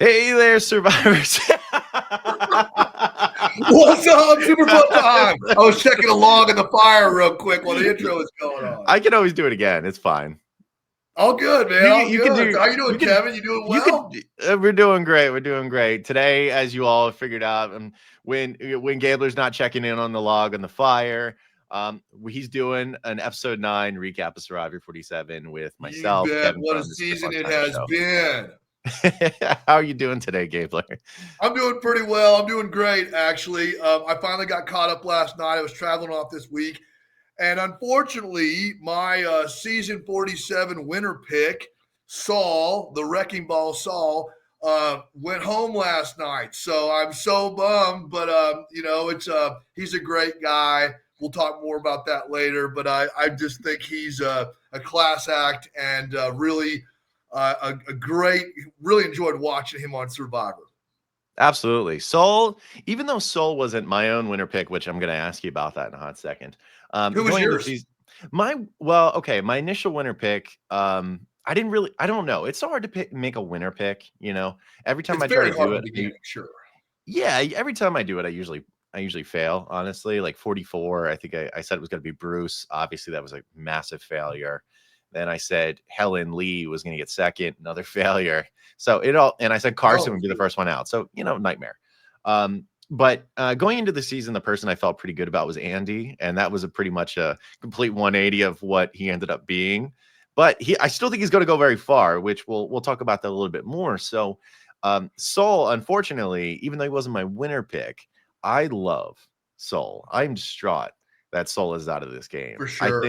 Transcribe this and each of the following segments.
Hey there, survivors. What's up? Super fun time. I was checking a log in the fire real quick while the intro was going on. I can always do it again. It's fine. All good, man. All You good. can do. How you doing, Kevin? You doing well? We're doing great. We're doing great today, as you all figured out. When Gabler's not checking in on the log on the fire, he's doing an episode 9 recap of Survivor 47 with myself, You bet. Kevin. What a From the season Fun it Time has Show. been. How are you doing today, Gabler? I'm doing pretty well. I'm doing great, actually. I finally got caught up last night. I was traveling off this week. And unfortunately, my season 47 winner pick, Saul, the wrecking ball Saul, went home last night. So I'm so bummed, but he's a great guy. We'll talk more about that later, but I just think he's a class act and really enjoyed watching him on Survivor. Absolutely. Saul, even though Saul wasn't my own winner pick, which I'm going to ask you about that in a hot second. Who was yours? My initial winner pick, I don't know. It's so hard to make a winner pick, every time I try to do it. Sure. Yeah. Every time I do it, I usually fail, honestly. Like 44, I think I said it was going to be Bruce. Obviously that was a massive failure. Then I said Helen Lee was going to get second, another failure. So and I said Carson would be the first one out. So, nightmare. But going into the season, the person I felt pretty good about was Andy. And that was pretty much a complete 180 of what he ended up being. But I still think he's going to go very far, which we'll talk about that a little bit more. So Saul, unfortunately, even though he wasn't my winner pick, I love Saul. I'm distraught that Saul is out of this game. For sure.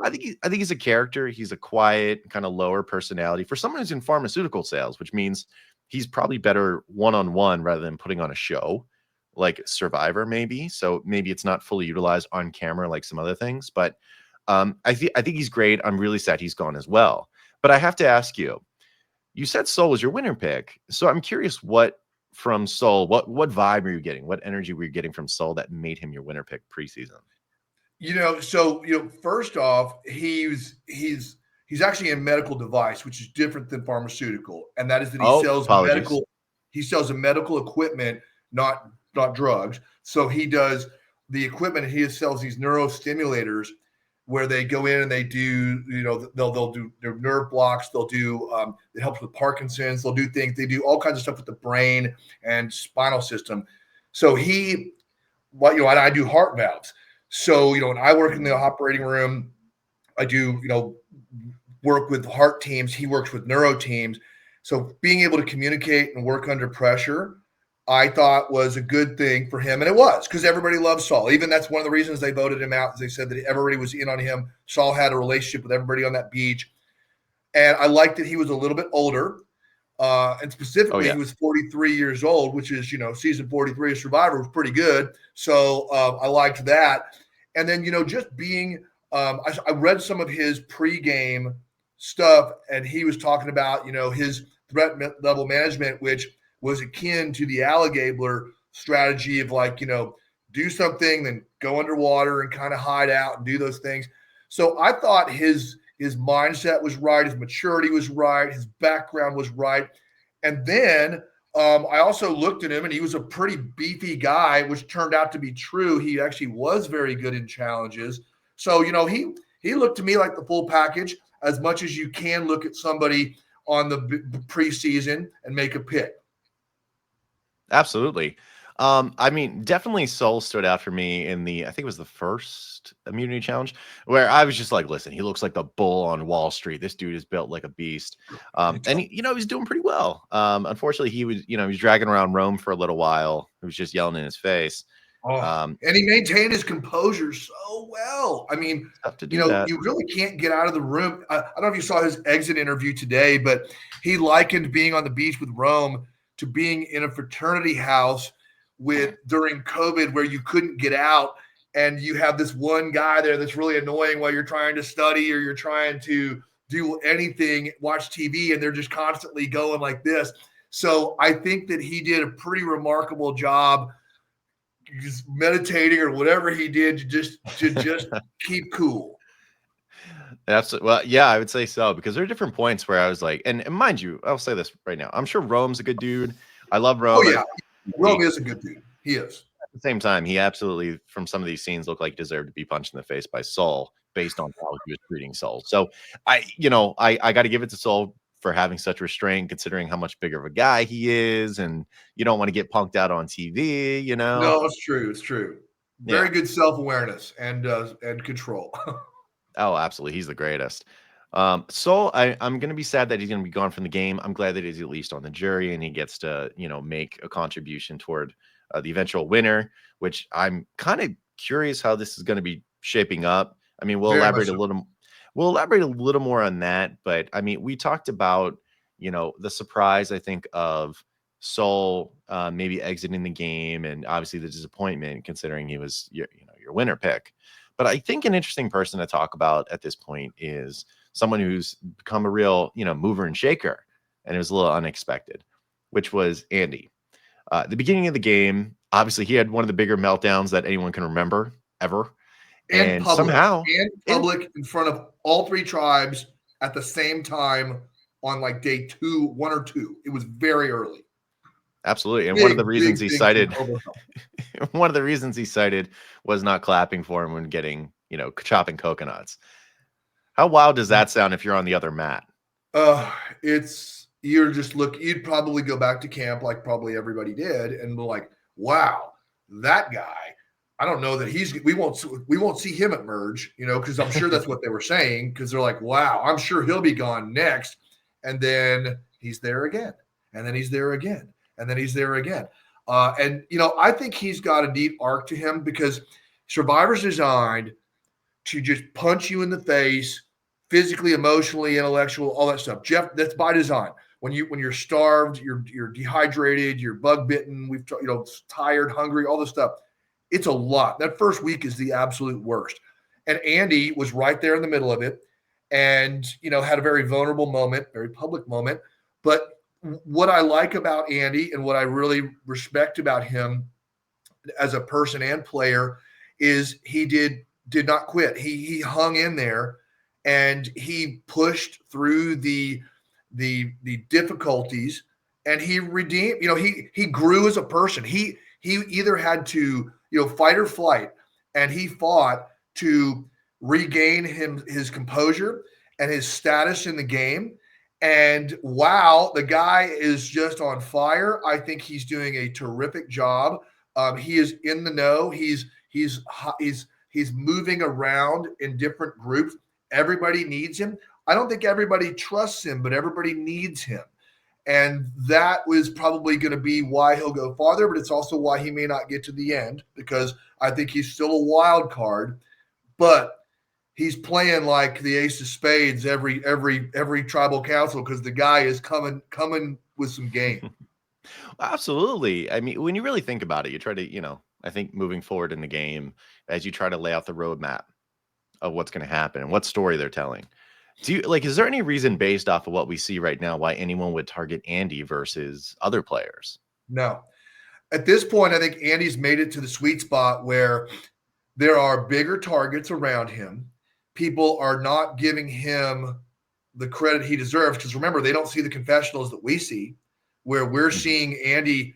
I think he's a character. He's a quiet, kind of lower personality for someone who's in pharmaceutical sales, which means he's probably better one-on-one rather than putting on a show like Survivor, maybe. So maybe it's not fully utilized on camera like some other things. But I think he's great. I'm really sad he's gone as well. But I have to ask you, you said Saul was your winner pick. So I'm curious from Saul, what vibe are you getting? What energy were you getting from Saul that made him your winner pick preseason? First off, he's actually a medical device, which is different than pharmaceutical, and that is that he sells medical equipment, not drugs. So he does the equipment, and he sells these neurostimulators where they go in and they do, they'll do their nerve blocks, they'll do it helps with Parkinson's, they'll do things, they do all kinds of stuff with the brain and spinal system. So and I do heart valves. So, when I work in the operating room, I do, work with heart teams. He works with neuro teams. So being able to communicate and work under pressure, I thought was a good thing for him. And it was, because everybody loves Saul. Even that's one of the reasons they voted him out. They said that everybody was in on him. Saul had a relationship with everybody on that beach. And I liked that he was a little bit older. And specifically, he was 43 years old, which is, season 43 of Survivor was pretty good. So I liked that. And then, just being, I read some of his pregame stuff, and he was talking about, his threat level management, which was akin to the Gabler strategy of do something, then go underwater and kind of hide out and do those things. So I thought his mindset was right, his maturity was right, his background was right. And then I also looked at him, and he was a pretty beefy guy, which turned out to be true. He actually was very good in challenges. So, he looked to me like the full package, as much as you can look at somebody on the preseason and make a pick. Absolutely. Definitely Saul stood out for me in I think it was the first immunity challenge, where I was just like, listen, he looks like the bull on Wall Street. This dude is built like a beast. And he's doing pretty well. Unfortunately, he was dragging around Rome for a little while. He was just yelling in his face. And he maintained his composure so well. I mean, you really can't get out of the room. I don't know if you saw his exit interview today, but he likened being on the beach with Rome to being in a fraternity house during COVID, where you couldn't get out, and you have this one guy there that's really annoying while you're trying to study or you're trying to do anything, watch TV, and they're just constantly going like this. So I think that he did a pretty remarkable job just meditating or whatever he did to just keep cool. Absolutely. Well, yeah, I would say so because there are different points where I was like, and mind you, I'll say this right now. I'm sure Rome's a good dude. I love Oh Rome. yeah, Rome is a good dude. He is. At the same time, he absolutely, from some of these scenes, looked like he deserved to be punched in the face by Saul based on how he was treating Saul. So I got to give it to Saul for having such restraint, considering how much bigger of a guy he is, and you don't want to get punked out on TV. No, it's true. It's true. Yeah. Very good self-awareness and control. Oh, absolutely. He's the greatest. So I'm going to be sad that he's going to be gone from the game. I'm glad that he's at least on the jury and he gets to, make a contribution toward the eventual winner, which I'm kind of curious how this is going to be shaping up. I mean, Very much so. We'll elaborate a little more on that, but I mean, we talked about, the surprise, I think, of Saul maybe exiting the game and obviously the disappointment considering he was your winner pick. But I think an interesting person to talk about at this point is someone who's become a real, mover and shaker. And it was a little unexpected, which was Andy. At the beginning of the game, obviously he had one of the bigger meltdowns that anyone can remember ever. And somehow in front of all three tribes at the same time on like day 1 or 2. It was very early. Absolutely. And one of the reasons he cited one of the reasons he cited was not clapping for him when getting, chopping coconuts. How wild does that sound if you're on the other mat? You'd probably go back to camp like probably everybody did and be like, wow, that guy, I don't know that we won't see him at merge, because I'm sure that's what they were saying, because they're like, wow, I'm sure he'll be gone next. And then he's there again. And then he's there again. And then he's there again. I think he's got a neat arc to him because Survivor's designed to just punch you in the face, physically, emotionally, intellectual, all that stuff. Jeff, that's by design. When you're starved, you're dehydrated, you're bug bitten, tired, hungry, all this stuff. It's a lot. That first week is the absolute worst. And Andy was right there in the middle of it and, had a very vulnerable moment, very public moment. But what I like about Andy and what I really respect about him as a person and player is he did not quit. He hung in there and he pushed through the difficulties and he redeemed, he grew as a person. He either had to, fight or flight, and he fought to regain his composure and his status in the game. And wow, the guy is just on fire. I think he's doing a terrific job. He is in the know. He's moving around in different groups. Everybody needs him. I don't think everybody trusts him, but everybody needs him. And that was probably going to be why he'll go farther, but it's also why he may not get to the end, because I think he's still a wild card. But he's playing like the ace of spades every tribal council, because the guy is coming with some game. Absolutely. I mean, when you really think about it, you try to, I think moving forward in the game, as you try to lay out the roadmap of what's going to happen and what story they're telling. Is there any reason based off of what we see right now why anyone would target Andy versus other players? No. At this point, I think Andy's made it to the sweet spot where there are bigger targets around him. People are not giving him the credit he deserves, because remember, they don't see the confessionals that we see, where we're seeing Andy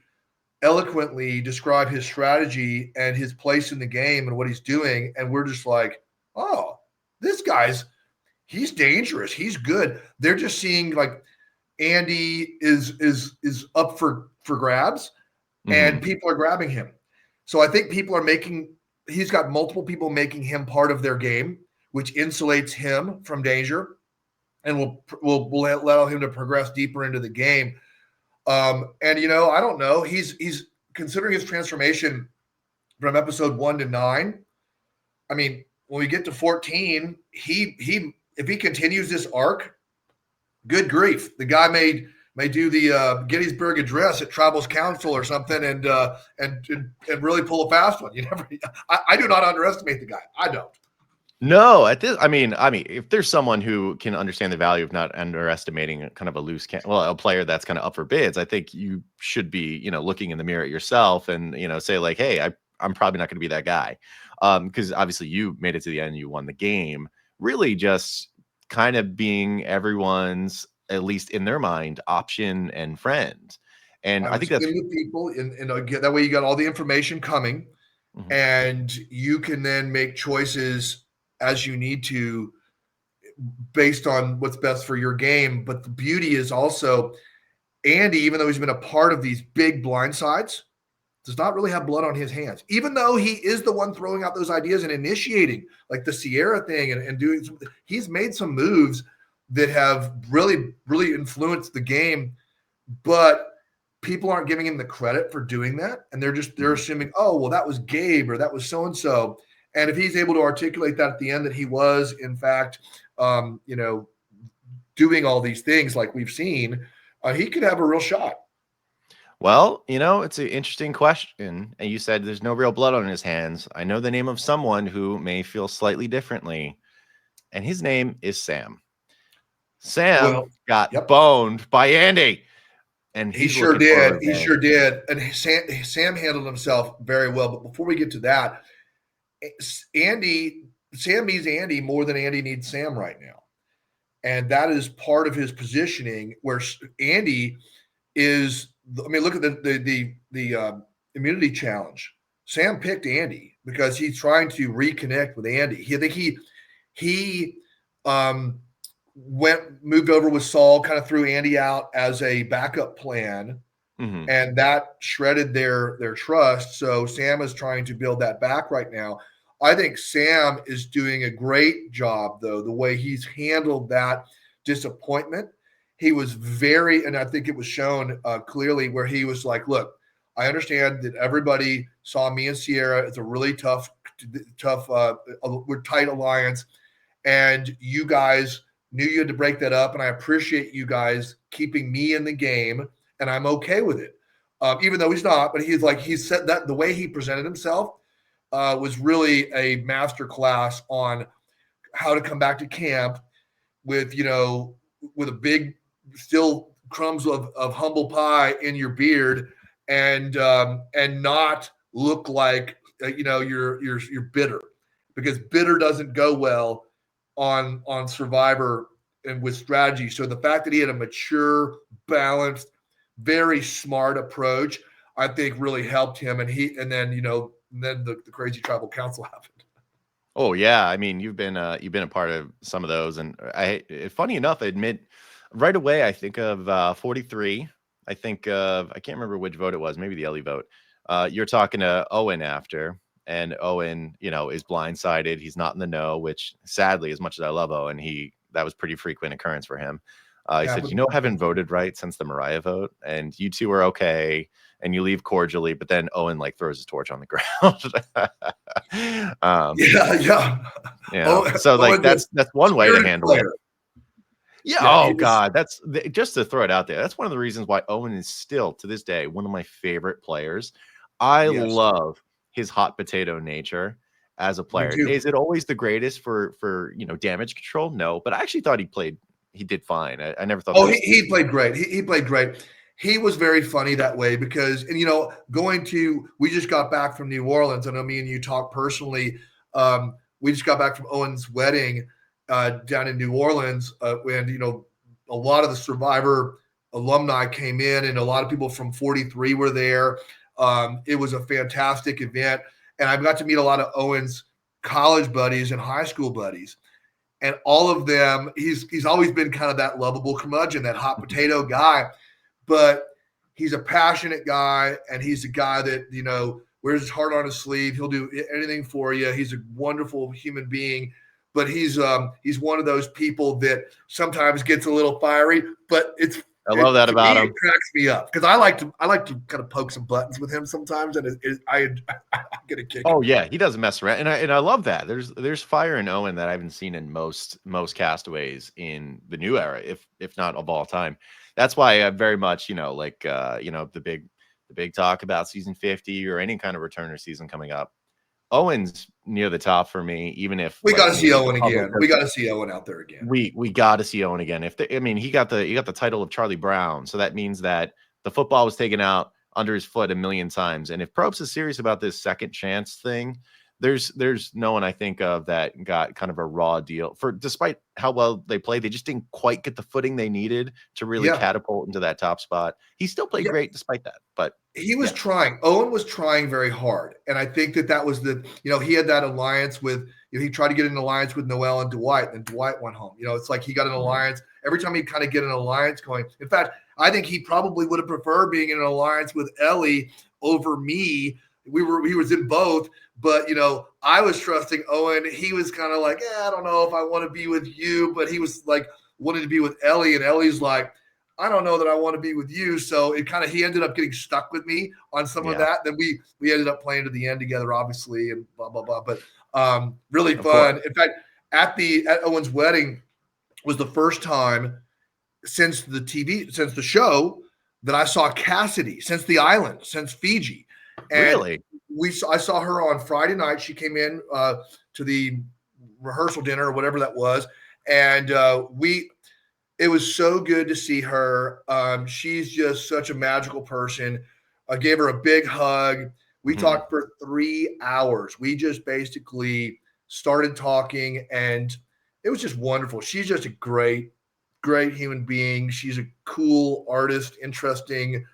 eloquently describe his strategy and his place in the game and what he's doing. And we're just like, oh, this guy's he's dangerous. He's good. They're just seeing like Andy is up for grabs, and people are grabbing him. So I think he's got multiple people making him part of their game, which insulates him from danger and will allow him to progress deeper into the game. And I don't know. He's considering his transformation from episode 1 to 9. I mean, when we get to 14, he if he continues this arc, good grief, the guy may do the Gettysburg Address at Tribals Council or something, and really pull a fast one. I do not underestimate the guy. I don't. No, I mean, if there's someone who can understand the value of not underestimating kind of a player that's kind of up for bids, I think you should be, looking in the mirror at yourself and, say like, hey, I'm probably not going to be that guy. Because obviously you made it to the end, you won the game. really just kind of being everyone's, at least in their mind, option and friend. And I I would think that's spend with people, and that way you got all the information coming, and you can then make choices as you need to based on what's best for your game. But the beauty is also Andy, even though he's been a part of these big blindsides, does not really have blood on his hands, even though he is the one throwing out those ideas and initiating like the Sierra thing and doing he's made some moves that have really, really influenced the game, but people aren't giving him the credit for doing that. And they're assuming, oh, well, that was Gabe or that was so-and-so. And if he's able to articulate that at the end, that he was, in fact, doing all these things like we've seen, he could have a real shot. Well, it's an interesting question. And you said there's no real blood on his hands. I know the name of someone who may feel slightly differently, and his name is Sam. Sam got boned by Andy, and he sure did. He sure did. And Sam handled himself very well. But before we get to that, Sam needs Andy more than Andy needs Sam right now. And that is part of his positioning, where Andy is, I mean, look at the immunity challenge. Sam picked Andy because he's trying to reconnect with Andy. I think he moved over with Saul, kind of threw Andy out as a backup plan, and that shredded their trust. So Sam is trying to build that back right now. I think Sam is doing a great job, though, the way he's handled that disappointment. He was and I think it was shown clearly, where he was like, look, I understand that everybody saw me and Sierra as a really tough, we're tight alliance, and you guys knew you had to break that up, and I appreciate you guys keeping me in the game, and I'm okay with it. Even though he's not, but he said that the way he presented himself was really a master class on how to come back to camp with a big, still crumbs of humble pie in your beard, and not look like you're bitter, because bitter doesn't go well on Survivor and with strategy. So the fact that he had a mature, balanced, very smart approach, I think really helped him. And then the crazy tribal council happened. Oh yeah, I mean, you've been a part of some of those, and funny enough, I admit right away I think of 43. I think of, I can't remember which vote it was, maybe the Ellie vote. You're talking to Owen after, and Owen, is blindsided. He's not in the know, which sadly, as much as I love Owen, that was pretty frequent occurrence for him. He said, I haven't voted right since the Mariah vote, and you two are okay, and you leave cordially, but then Owen throws his torch on the ground. So that's one way to handle it. Yeah. Oh God, that's just to throw it out there. That's one of the reasons why Owen is still to this day one of my favorite players. I love his hot potato nature as a player. Is it always the greatest for damage control? No, but I actually thought he did fine. I never thought. Oh, he played great. He played great. He was very funny that way because, we just got back from New Orleans. I know me and you talked personally. We just got back from Owen's wedding down in New Orleans, when, a lot of the Survivor alumni came in, and a lot of people from 43 were there. It was a fantastic event. And I've got to meet a lot of Owen's college buddies and high school buddies. And all of them, he's always been kind of that lovable curmudgeon, that hot potato guy. But he's a passionate guy, and he's a guy that, wears his heart on his sleeve. He'll do anything for you. He's a wonderful human being. But he's one of those people that sometimes gets a little fiery, but I love that about him. It cracks me up because I like to kind of poke some buttons with him sometimes, and I get a kick. Oh yeah, he doesn't mess around, and I love that. There's fire in Owen that I haven't seen in most castaways in the new era, if not of all time. That's why I very much the big talk about season 50 or any kind of returner season coming up. Owen's near the top for me, even if we got to see Owen again. We got to see Owen out there again. We got to see Owen again. He got the title of Charlie Brown, so that means that the football was taken out under his foot a million times. And if Probst is serious about this second chance thing, there's no one I think of that got kind of a raw deal for, despite how well they played, they just didn't quite get the footing they needed to really Yeah. catapult into that top spot. He still played Yeah. great despite that, but He was yeah. trying. Owen was trying very hard, and I think that was he had that alliance with. He tried to get an alliance with Noel and Dwight, and Dwight went home. It's like he got an alliance every time he kind of get an alliance going. In fact, I think he probably would have preferred being in an alliance with Ellie over me. He was in both, but I was trusting Owen. He was kind of like, I don't know if I want to be with you, but he was like wanted to be with Ellie, and Ellie's like, I don't know that I want to be with you. So he ended up getting stuck with me on some of that. Then we ended up playing to the end together, obviously, and blah, blah, blah. But really fun. In fact, at Owen's wedding was the first time since the show that I saw Cassidy, since the island, since Fiji. And really? I saw her on Friday night. She came in to the rehearsal dinner or whatever that was. And it was so good to see her. She's just such a magical person. I gave her a big hug. We talked for 3 hours. We just basically started talking, and it was just wonderful. She's just a great, great human being. She's a cool artist, interesting,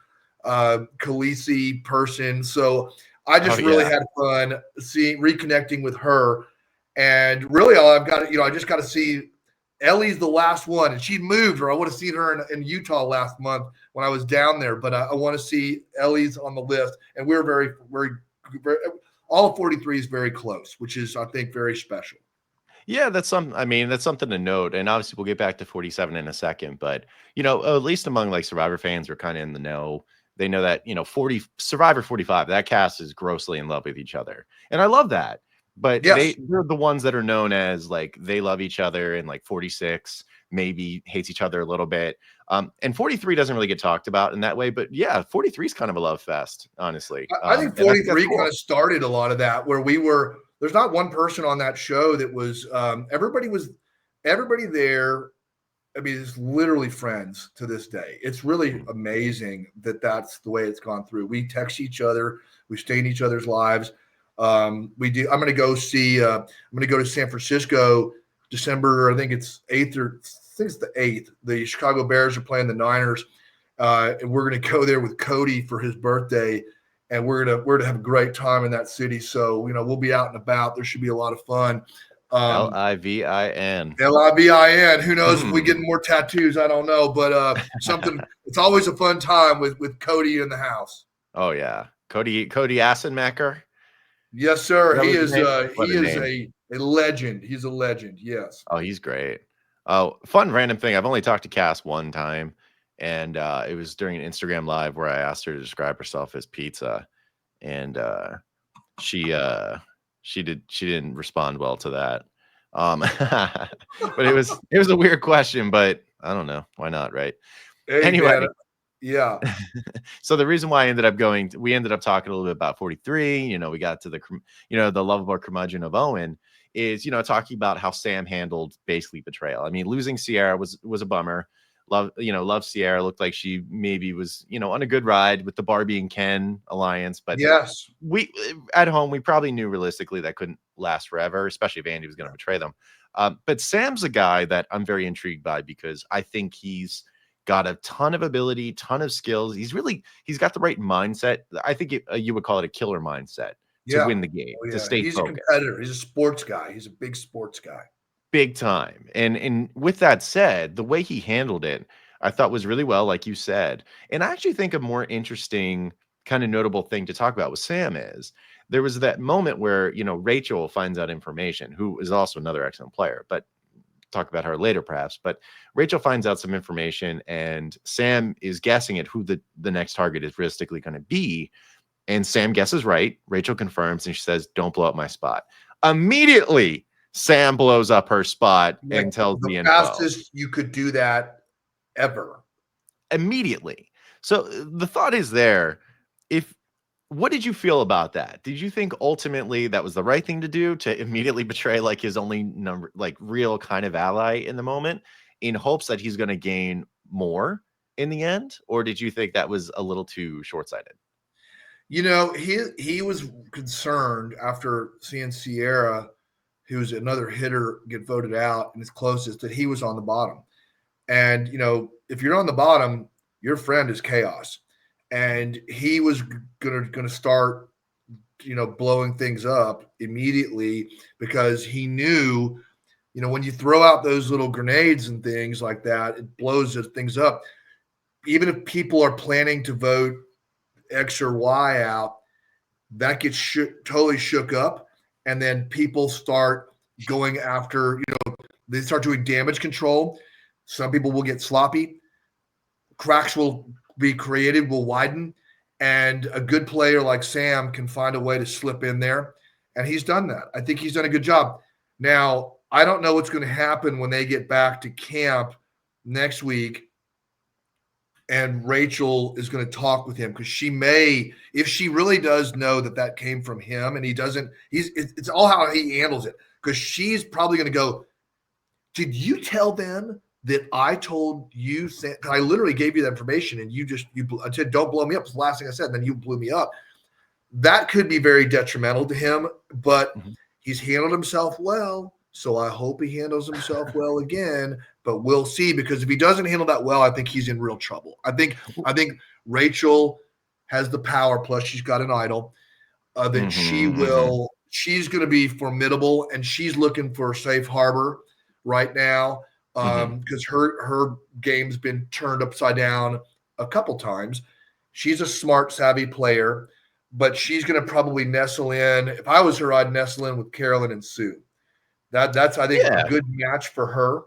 Khaleesi person. So I just really had fun reconnecting with her. And really all I've got, I just got to see Ellie's the last one, and she moved, or I would have seen her in Utah last month when I was down there. But I want to see Ellie's on the list, and we're very, very, very all of 43 is very close, which is, I think, very special. Yeah, that's something to note. And obviously we'll get back to 47 in a second, but at least among like Survivor fans are kind of in the know. They know that, 40 Survivor 45, that cast is grossly in love with each other. And I love that. But they're the ones that are known as like they love each other, and like 46 maybe hates each other a little bit. And 43 doesn't really get talked about in that way, but yeah, 43 is kind of a love fest, honestly. I think 43 kind of started a lot of that, where there's not one person on that show that was everybody there. I mean, it's literally friends to this day. It's really amazing that that's the way it's gone through. We text each other, we stay in each other's lives. We do. I'm going to go to San Francisco December. I think it's 8th, or I think it's the 8th. The Chicago Bears are playing the Niners, and we're going to go there with Cody for his birthday, and we're gonna have a great time in that city. So we'll be out and about. There should be a lot of fun. Livin. Livin. Who knows if we get more tattoos? I don't know, but something. It's always a fun time with Cody in the house. Oh yeah, Cody Assenmacher. Yes, sir. He is a legend. He's a legend. Yes. Oh, he's great. Oh, fun random thing. I've only talked to Cass one time, and it was during an Instagram live where I asked her to describe herself as pizza, and she didn't respond well to that. But it was a weird question, but I don't know, why not, right? Hey, anyway. Man. Yeah. So the reason why we ended up talking a little bit about 43, we got to the lovable curmudgeon of Owen is, talking about how Sam handled basically betrayal. I mean, losing Sierra was a bummer. Love Sierra, looked like she maybe was, on a good ride with the Barbie and Ken alliance. But yes, we at home, we probably knew realistically that couldn't last forever, especially if Andy was going to betray them. But Sam's a guy that I'm very intrigued by, because I think he's got a ton of ability, ton of skills. He's got the right mindset. I think you would call it a killer mindset to win the game, to stay He's focused. A competitor. He's a sports guy. He's a big sports guy. Big time. And with that said, the way he handled it, I thought was really well, like you said. And I actually think a more interesting kind of notable thing to talk about with Sam is there was that moment where, Rachel finds out information, who is also another excellent player, but talk about her later perhaps. But Rachel finds out some information, and Sam is guessing at who the next target is realistically going to be. And Sam guesses right. Rachel confirms, and she says, "Don't blow up my spot." Immediately, Sam blows up her spot and tells the info. Fastest you could do that ever. Immediately. So the thought is there. What did you feel about that? Did you think ultimately that was the right thing to do, to immediately betray like his only real kind of ally in the moment, in hopes that he's going to gain more in the end? Or did you think that was a little too short-sighted? He was concerned after seeing Sierra, who's another hitter, get voted out and his closest, that he was on the bottom. And if you're on the bottom, your friend is chaos. And he was gonna start, blowing things up immediately because he knew, when you throw out those little grenades and things like that, it blows things up. Even if people are planning to vote X or Y out, that gets totally shook up. And then people start going after, they start doing damage control. Some people will get sloppy. Cracks will be created, will widen. And a good player like Sam can find a way to slip in there. And he's done that. I think he's done a good job. Now, I don't know what's going to happen when they get back to camp next week and Rachel is going to talk with him, because she may, if she really does know that came from him and he doesn't, it's all how he handles it, because she's probably going to go, did you tell them that I told you? I literally gave you that information and I said, don't blow me up. It's the last thing I said. And then you blew me up. That could be very detrimental to him, but he's handled himself well. So I hope he handles himself well again, but we'll see, because if he doesn't handle that well, I think he's in real trouble. I think Rachel has the power, plus she's got an idol, that she's going to be formidable, and she's looking for a safe harbor right now, because her game's been turned upside down a couple times. She's a smart, savvy player, but she's going to probably nestle in. If I was her, I'd nestle in with Carolyn and Sue. That's I think a good match for her.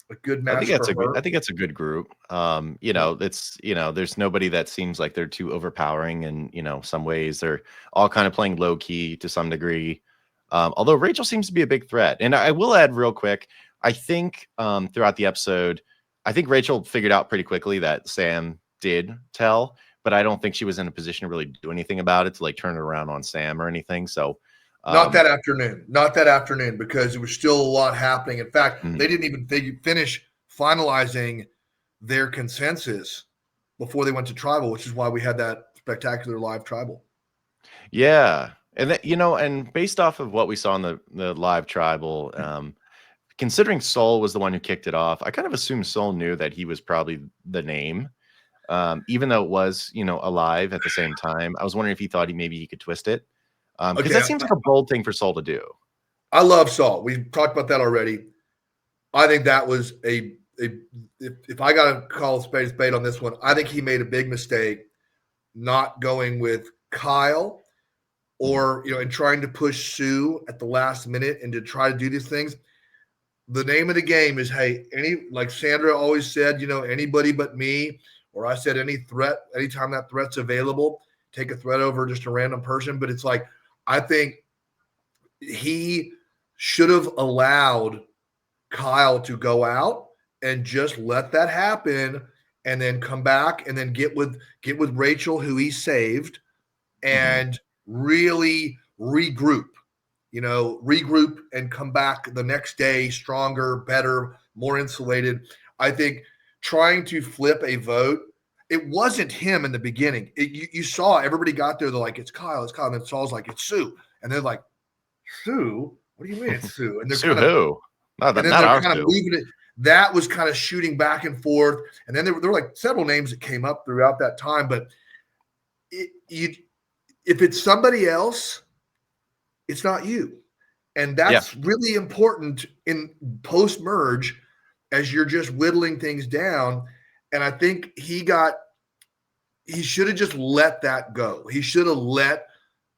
A good match for her. I think it's a good group. It's there's nobody that seems like they're too overpowering, and some ways they're all kind of playing low key to some degree. Although Rachel seems to be a big threat. And I will add real quick, I think throughout the episode, I think Rachel figured out pretty quickly that Sam did tell, but I don't think she was in a position to really do anything about it, to like turn it around on Sam or anything. So not that afternoon, because there was still a lot happening. In fact, they didn't even finish finalizing their consensus before they went to tribal, which is why we had that spectacular live tribal. Yeah. And that, and based off of what we saw in the live tribal, considering Saul was the one who kicked it off, I kind of assumed Saul knew that he was probably the name, even though it was, alive at the same time. I was wondering if he thought maybe he could twist it. Because that seems like a bold thing for Saul to do. I love Saul. We've talked about that already. I think that was if I got to call a spade on this one, I think he made a big mistake not going with Kyle, or, and trying to push Sue at the last minute and to try to do these things. The name of the game is, hey, like Sandra always said, anybody but me, or I said anytime that threat's available, take a threat over just a random person. But it's like, I think he should have allowed Kyle to go out and just let that happen, and then come back and then get with Rachel, who he saved, and really regroup and come back the next day stronger, better, more insulated. I think trying to flip a vote, it wasn't him in the beginning. You saw everybody got there. They're like, it's Kyle. And then Saul's like, it's Sue. And they're like, Sue? What do you mean it's Sue? And they're Sue who? Not kind of moving it. That was kind of shooting back and forth. And then there were like several names that came up throughout that time. But if it's somebody else, it's not you. And that's really important in post-merge, as you're just whittling things down. And I think he should have just let that go. He should have let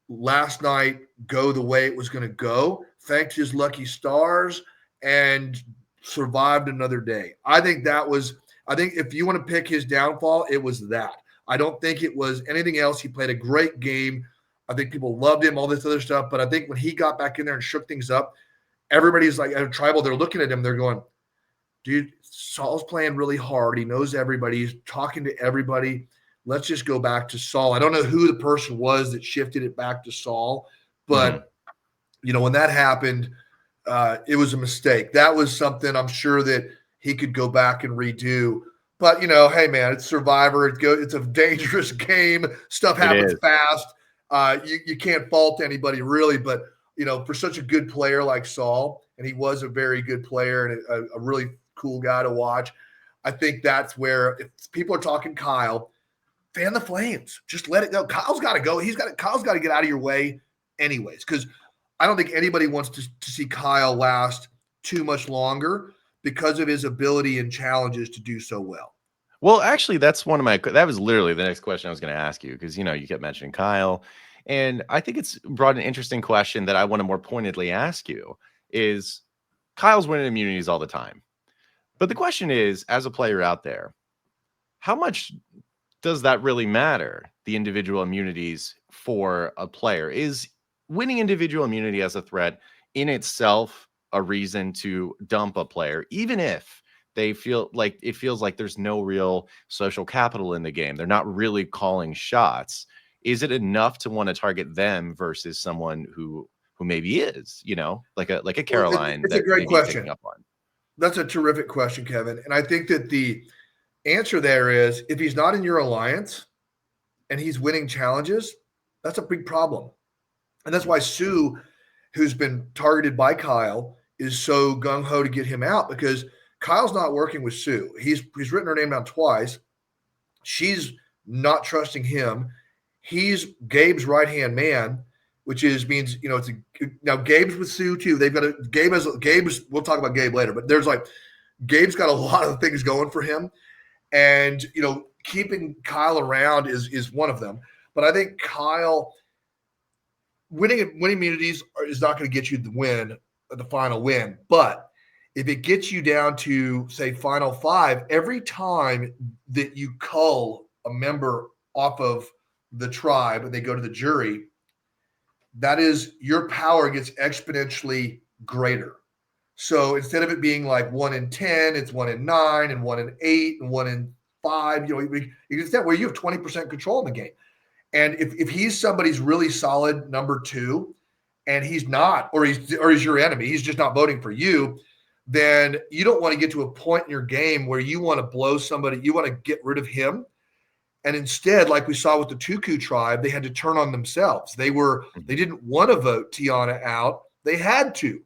last night go the way it was going to go, thanked his lucky stars, and survived another day. I think if you want to pick his downfall, it was that. I don't think it was anything else. He played a great game. I think people loved him, all this other stuff. But I think when he got back in there and shook things up, everybody's like, at tribal, they're looking at him. They're going, dude, Saul's playing really hard. He knows everybody. He's talking to everybody. Let's just go back to Saul. I don't know who the person was that shifted it back to Saul, but when that happened, it was a mistake. That was something I'm sure that he could go back and redo. But hey, man, it's Survivor. It's a dangerous game. Stuff happens fast. you can't fault anybody really, but for such a good player like Saul, and he was a very good player and a really cool guy to watch. I think that's where if people are talking Kyle, fan the flames. Just let it go. Kyle's got to go. Kyle's got to get out of your way anyways, because I don't think anybody wants to see Kyle last too much longer because of his ability and challenges to do so well. Well, actually, that was literally the next question I was going to ask you, because, you kept mentioning Kyle. And I think it's brought an interesting question that I want to more pointedly ask you is Kyle's winning immunities all the time. But the question is, as a player out there, how much does that really matter? The individual immunities for a player, is winning individual immunity as a threat in itself a reason to dump a player, even if it feels like there's no real social capital in the game? They're not really calling shots. Is it enough to want to target them versus someone who maybe is, like a Caroline? It's a great question. That's a terrific question, Kevin. And I think that the answer there is, if he's not in your alliance and he's winning challenges, that's a big problem. And that's why Sue, who's been targeted by Kyle, is so gung-ho to get him out, because Kyle's not working with Sue. He's written her name down twice. She's not trusting him. He's Gabe's right-hand man, which means now Gabe's with Sue too. They've got Gabe's. We'll talk about Gabe later, but Gabe's got a lot of things going for him, and keeping Kyle around is one of them. But I think Kyle winning immunities is not going to get you the final win. But if it gets you down to, say, final 5, every time that you cull a member off of the tribe and they go to the jury, that is, your power gets exponentially greater. So instead of it being like 1 in 10, it's 1 in 9 and 1 in 8 and 1 in 5. You get that where you have 20% control in the game. And if he's somebody's really solid number 2, and he's not, or he's your enemy, he's just not voting for you, then you don't want to get to a point in your game where you want to blow somebody, you want to get rid of him. And instead, like we saw with the Tuku tribe, they had to turn on themselves. They didn't want to vote Tiana out. They had to.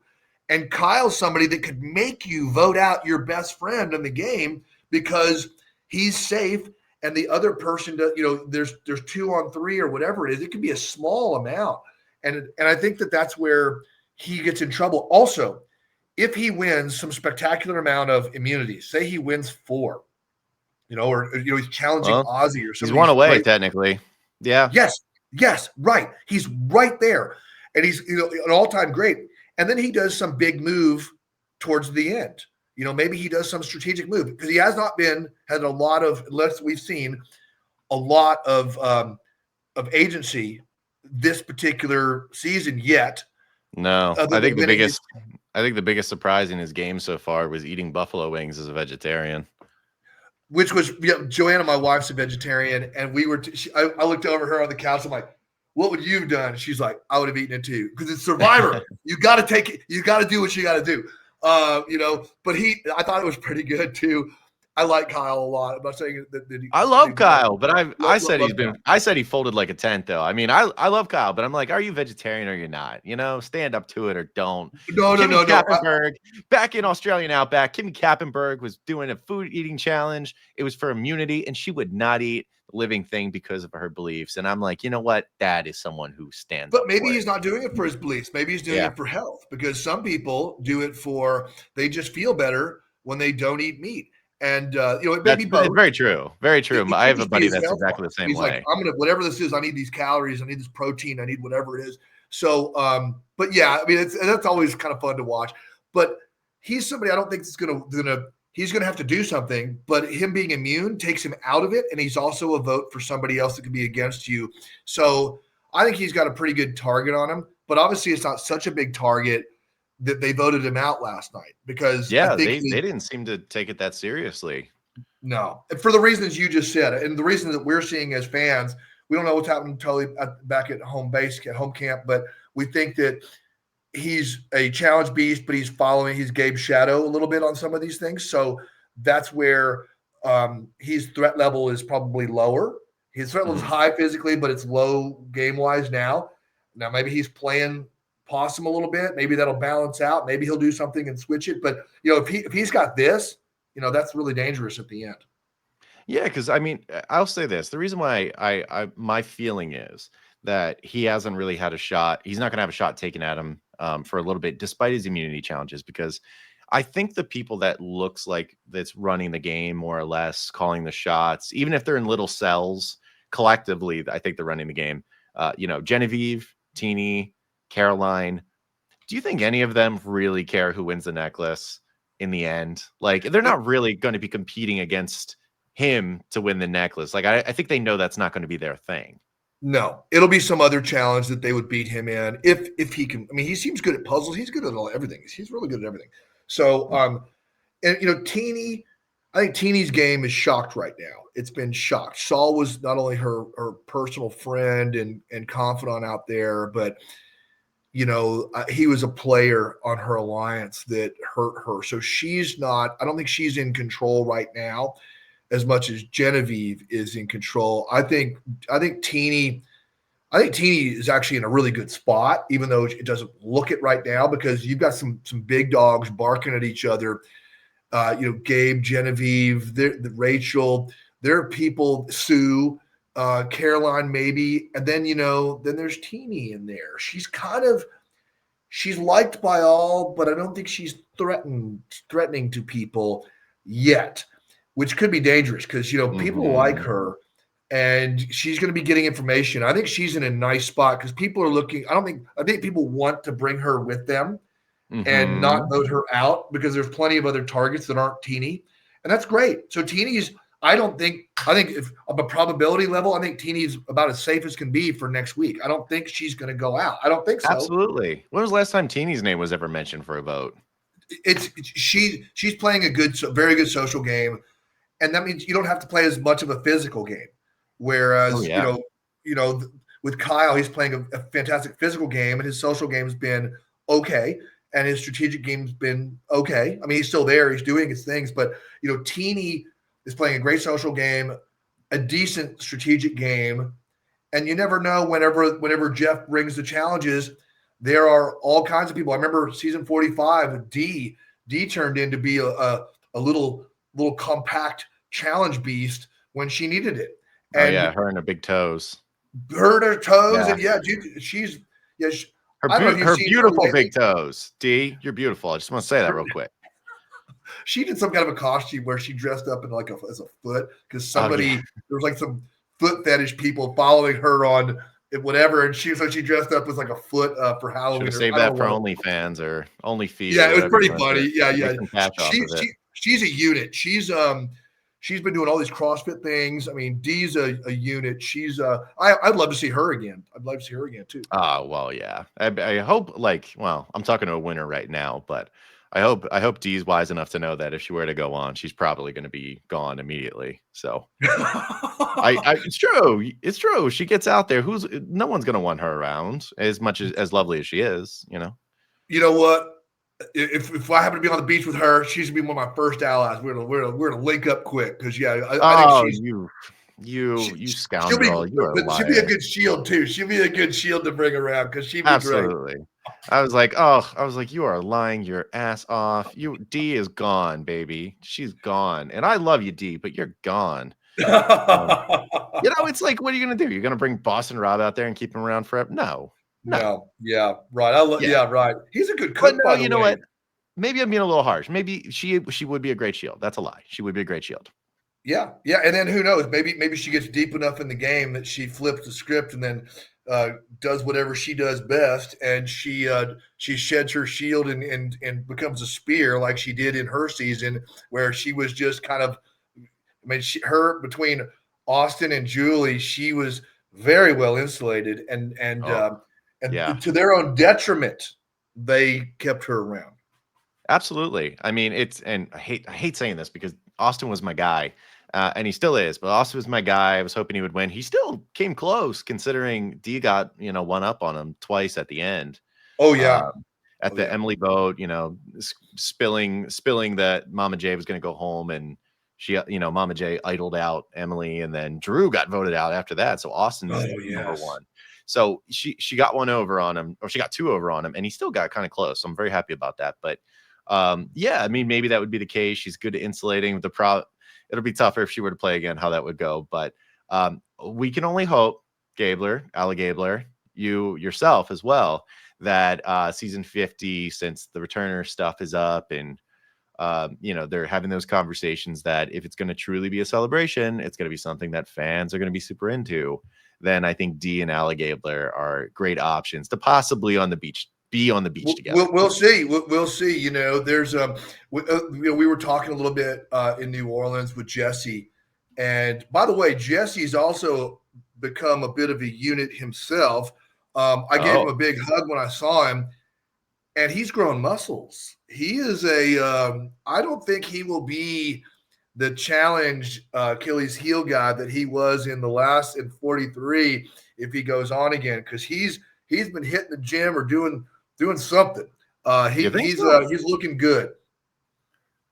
And Kyle's somebody that could make you vote out your best friend in the game because he's safe, and the other person does, there's 2 on 3 or whatever it is. It could be a small amount. And I think that's where he gets in trouble. Also, if he wins some spectacular amount of immunities, say he wins 4, or he's challenging Ozzy or something. He's 1 away, technically. Yeah. Yes, right. He's right there. And he's an all-time great. And then he does some big move towards the end. Maybe he does some strategic move, because he has not had a lot of, unless we've seen a lot of agency this particular season yet. No, I think the biggest surprise in his game so far was eating buffalo wings as a vegetarian. Which was, Joanna, my wife's a vegetarian, and we were. I looked over her on the couch. I'm like, "What would you have done?" She's like, "I would have eaten it too," because it's Survivor. You got to take it. You got to do what you got to do. But I thought it was pretty good too. I like Kyle a lot. I'm not saying that I love Kyle, but I said he folded like a tent, though. I mean, I love Kyle, but I'm like, are you vegetarian or you're not? Stand up to it or don't. No. Kappenberg, back in Australian Outback, Kimmy Kappenberg was doing a food eating challenge. It was for immunity, and she would not eat a living thing because of her beliefs. And I'm like, you know what? That is someone who stands. But maybe he's not doing it for his beliefs. Maybe he's doing it for health, because some people do it they just feel better when they don't eat meat. And it may be both. Very true. Very true. I have a buddy that's exactly the same way. Like, I'm gonna, whatever this is, I need these calories, I need this protein, I need whatever it is. So but yeah, I mean, that's always kind of fun to watch. But he's somebody I don't think he's gonna have to do something, but him being immune takes him out of it, and he's also a vote for somebody else that could be against you. So I think he's got a pretty good target on him, but obviously it's not such a big target that they voted him out last night, because they didn't seem to take it that seriously. No, for the reasons you just said, and the reason that we're seeing as fans, we don't know what's happening totally back at home base, at home camp, but we think that he's a challenge beast, but he's Gabe's shadow a little bit on some of these things. So that's where his threat level is probably lower. His threat level's high physically, but it's low game-wise now. Now, maybe he's playing possum a little bit. Maybe that'll balance out. Maybe he'll do something and switch it. But, if he's got this, that's really dangerous at the end. Yeah, because I mean, I'll say this: the reason why my feeling is that he hasn't really had a shot. He's not going to have a shot taken at him for a little bit, despite his immunity challenges. Because I think the people that looks like that's running the game more or less, calling the shots, even if they're in little cells, collectively, I think they're running the game. Genevieve, Teeny, Caroline. Do you think any of them really care who wins the necklace in the end? Like, they're not really going to be competing against him to win the necklace. Like, I think they know that's not going to be their thing. No, it'll be some other challenge that they would beat him in if he can. I mean, he seems good at puzzles. He's good at everything. He's really good at everything. So, and Teeny, I think Teeny's game is shocked right now. It's been shocked. Saul was not only her personal friend and confidant out there, but he was a player on her alliance that hurt her. So she's not. I don't think she's in control right now as much as Genevieve is in control. I think Teeny is actually in a really good spot, even though it doesn't look it right now, because you've got some big dogs barking at each other. Gabe, Genevieve, Rachel, there are people, Sue, Caroline, maybe. And then, then there's Teeny in there. She's liked by all, but I don't think she's threatening to people yet, which could be dangerous because, people like her and she's going to be getting information. I think she's in a nice spot because people are looking. I think people want to bring her with them and not vote her out because there's plenty of other targets that aren't Teeny. And that's great. So Teeny's, I think if of a probability level, I think Teeny's about as safe as can be for next week. I don't think she's going to go out. I don't think so. Absolutely. When was the last time Teeny's name was ever mentioned for a vote? She's playing a very good social game. And that means you don't have to play as much of a physical game. Whereas, with Kyle, he's playing a fantastic physical game and his social game's been okay. And his strategic game's been okay. I mean, he's still there. He's doing his things. But, Teeny is playing a great social game, a decent strategic game. And you never know whenever Jeff brings the challenges, there are all kinds of people. I remember season 45, D turned in to be a little compact challenge beast when she needed it. And her and her big toes. And she's her beautiful big toes. D, you're beautiful. I just want to say that real quick. She did some kind of a costume where she dressed up in as a foot because there was like some foot fetish people following her on whatever, and she dressed up as like a foot for Halloween. Should have saved that for OnlyFans or OnlyFeed. Yeah, it was pretty funny. Yeah. She's a unit. She's been doing all these CrossFit things. I mean, Dee's a unit. She's I'd love to see her again. I'd love to see her again too. Well, yeah. I hope I'm talking to a winner right now, but I hope Dee's wise enough to know that if she were to go on, she's probably going to be gone immediately. So it's true. It's true. She gets out there. No one's going to want her around as much as lovely as she is, You know what? If I happen to be on the beach with her, she's gonna be one of my first allies. We're gonna link up quick because I think she's you scoundrel. She'll be a good shield too. She'll be a good shield to bring around because she'd be absolutely great. I was like, you are lying your ass off. D is gone, baby. She's gone, and I love you, D, but you're gone. It's like, what are you gonna do? You're gonna bring Boston Rob out there and keep him around forever? No. Yeah, right. Right. He's a good cook. But no, you know what? Maybe I'm being a little harsh. Maybe she would be a great shield. That's a lie. She would be a great shield. Yeah. And then who knows? Maybe she gets deep enough in the game that she flips the script and then does whatever she does best, and she sheds her shield and becomes a spear like she did in her season, where she was just kind of. I mean, her between Austin and Julie, she was very well insulated and to their own detriment, they kept her around. Absolutely. I mean, I hate saying this because Austin was my guy, and he still is. But Austin was my guy. I was hoping he would win. He still came close, considering D got one up on him twice at the end. Oh yeah, at the Emily boat, spilling that Mama J was going to go home and she, Mama J idled out Emily, and then Drew got voted out after that. So Austin's number one. So she got one over on him, or she got two over on him, and he still got kind of close. So I'm very happy about that. But yeah, I mean, maybe that would be the case. She's good at insulating. It'll be tougher if she were to play again, how that would go. But we can only hope, Ala Gabler, you yourself as well, that season 50, since the returner stuff is up, and they're having those conversations, that if it's going to truly be a celebration, it's going to be something that fans are going to be super into. Then I think D and Ala Gabler are great options to possibly be on the beach together. We'll see. We'll see. There's we were talking a little bit in New Orleans with Jesse, and by the way, Jesse's also become a bit of a unit himself. I gave him a big hug when I saw him, and he's grown muscles. He is I don't think he will be the challenge Achilles heel guy that he was in 43 if he goes on again, because he's been hitting the gym or doing something. He's looking good.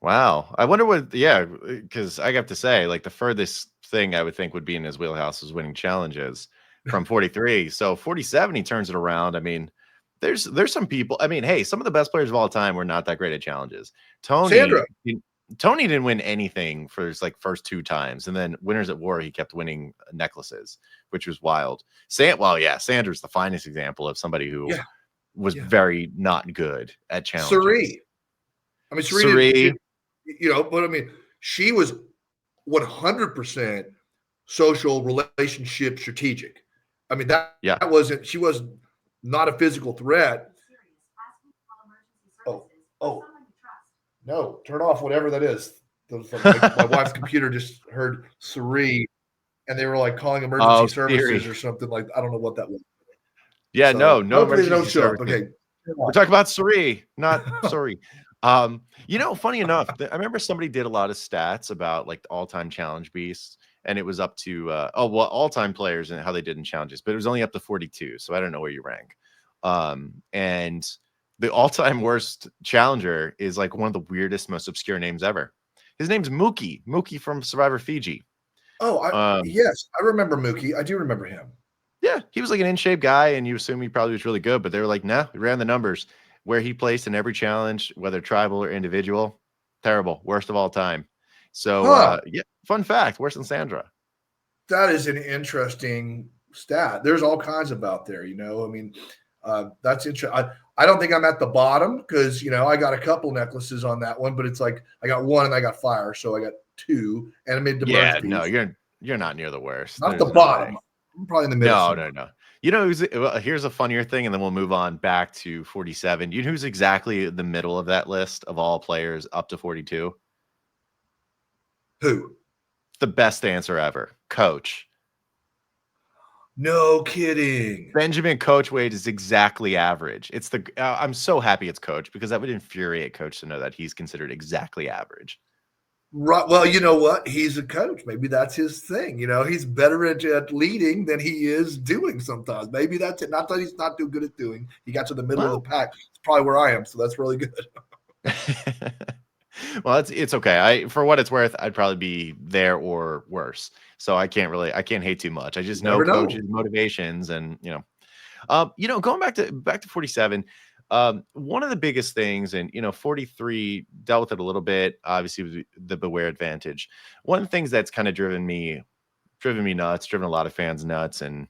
Wow. I wonder because I have to say, like, the furthest thing I would think would be in his wheelhouse is winning challenges from 43. So 47, he turns it around. I mean, there's some people. I mean, hey, some of the best players of all time were not that great at challenges. Tony didn't win anything for his first two times, and then Winners at War, he kept winning necklaces, which was wild. Sandra's the finest example of somebody who was very not good at challenges. Suri. I mean, Suri, but I mean, she was 100% social relationship strategic. I mean, she was not a physical threat. Oh, no, turn off whatever that is. My wife's computer just heard Suri, and they were calling emergency services or something. I don't know what that was. Yeah, so, no emergency services. Okay. We're talking about Suri, not sorry. Funny enough, I remember somebody did a lot of stats about the all-time challenge beasts, and it was up to all-time players and how they did in challenges, but it was only up to 42. So I don't know where you rank. And the all-time worst challenger is one of the weirdest, most obscure names ever. His name's Mookie from Survivor Fiji. Oh, yes, I remember Mookie. I do remember him. Yeah, he was an in-shape guy, and you assume he probably was really good, but they were nah, we ran the numbers. Where he placed in every challenge, whether tribal or individual, terrible, worst of all time. So, fun fact, worse than Sandra. That is an interesting stat. There's all kinds of out there, I mean, that's interesting. I don't think I'm at the bottom because, I got a couple necklaces on that one, but it's I got one and I got fire. So I got two and I made the merch piece. No, you're not near the worst. Not the bottom. I'm probably in the middle. No. Here's a funnier thing, and then we'll move on back to 47. You know who's exactly the middle of that list of all players up to 42? Who? The best answer ever. Coach. No kidding. Benjamin Coach Wade is exactly average. It's I'm so happy it's Coach, because that would infuriate Coach to know that he's considered exactly average. Right. Well, you know what? He's a coach. Maybe that's his thing. He's better at leading than he is doing sometimes. Maybe that's it. Not that he's not too good at doing. He got to the middle of the pack. It's probably where I am. So that's really good. Well, it's okay. For what it's worth, I'd probably be there or worse. So I can't hate too much. I just know Coach's motivations, and going back to 47. One of the biggest things, and 43 dealt with it a little bit, obviously, with the Beware advantage. One of the things that's kind of driven me nuts, driven a lot of fans nuts, and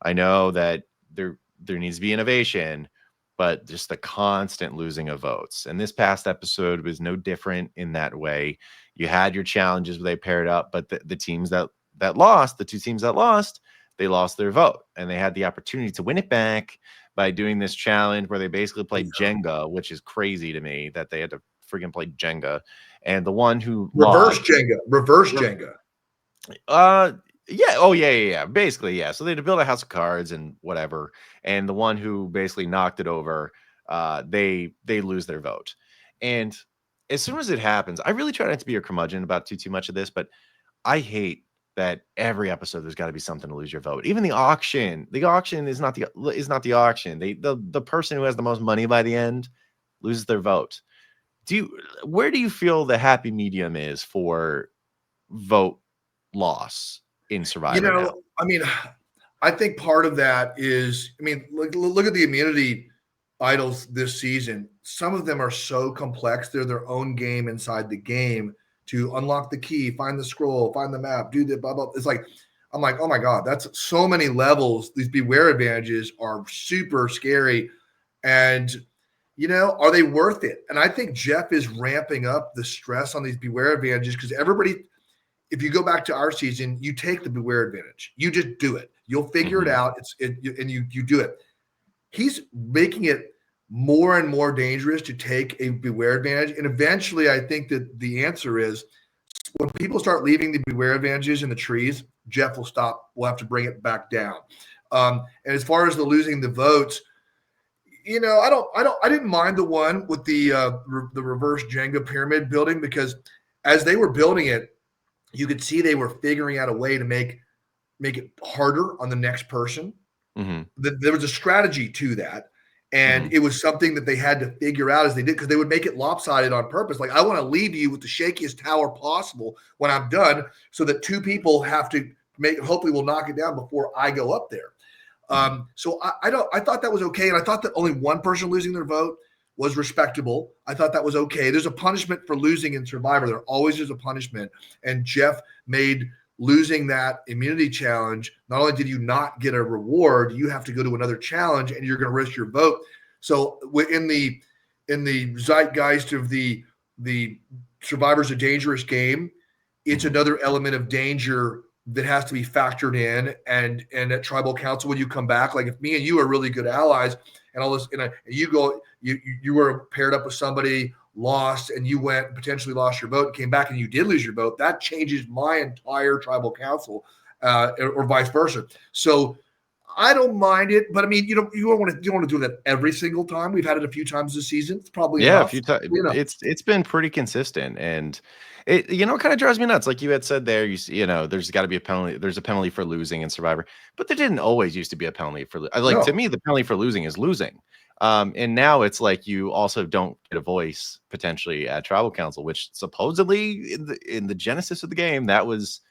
I know that there needs to be innovation, but just the constant losing of votes. And this past episode was no different in that way. You had your challenges where they paired up, but the teams that lost, the two teams that lost, they lost their vote, and they had the opportunity to win it back by doing this challenge where they basically played Jenga, which is crazy to me that they had to freaking play Jenga. And the one who reverse Jenga. Yeah. Oh, yeah. Basically, yeah. So they had to build a house of cards and whatever. And the one who basically knocked it over, they lose their vote. And as soon as it happens, I really try not to be a curmudgeon about too much of this, but I hate that every episode there's got to be something to lose your vote. Even the auction is not the auction. The person who has the most money by the end loses their vote. Where do you feel the happy medium is for vote loss in Survivor now. I mean, I think part of that is, I mean, look at the immunity idols this season. Some of them are so complex. They're their own game inside the game to unlock the key, find the scroll, find the map, do the blah, blah. It's like, I'm like, oh my God, that's so many levels. These beware advantages are super scary. And, are they worth it? And I think Jeff is ramping up the stress on these beware advantages because everybody, if you go back to our season, you take the beware advantage. You just do it. You'll figure it out. And you do it. He's making it more and more dangerous to take a beware advantage. And eventually, I think that the answer is when people start leaving the beware advantages in the trees, Jeff will stop. We'll have to bring it back down. And as far as the losing the votes, I didn't mind the one with the reverse Jenga pyramid building because as they were building it, you could see they were figuring out a way to make it harder on the next person. There was a strategy to that. And it was something that they had to figure out as they did, because they would make it lopsided on purpose. Like, I want to leave you with the shakiest tower possible when I'm done so that two people have to hopefully will knock it down before I go up there. So I thought that was okay. And I thought that only one person losing their vote was respectable. I thought that was okay. There's a punishment for losing in Survivor. There always is a punishment. And Jeff made losing that immunity challenge, not only did you not get a reward, you have to go to another challenge and you're going to risk your vote. So in the zeitgeist of the Survivor's a dangerous game, it's another element of danger that has to be factored in. And at tribal council, when you come back, like if me and you are really good allies and all this, and you were paired up with somebody, lost, and you went potentially lost your vote, came back and you did lose your vote, that changes my entire tribal council, or vice versa. So I don't mind it, but I mean, you don't want to do that every single time. We've had it a few times this season. It's probably enough. A few times. It's been pretty consistent, and it kind of drives me nuts. Like you had said there, there's got to be a penalty. There's a penalty for losing in Survivor, but there didn't always used to be a penalty for To me, the penalty for losing is losing. And now it's like you also don't get a voice potentially at tribal council, which supposedly in the genesis of the game, that was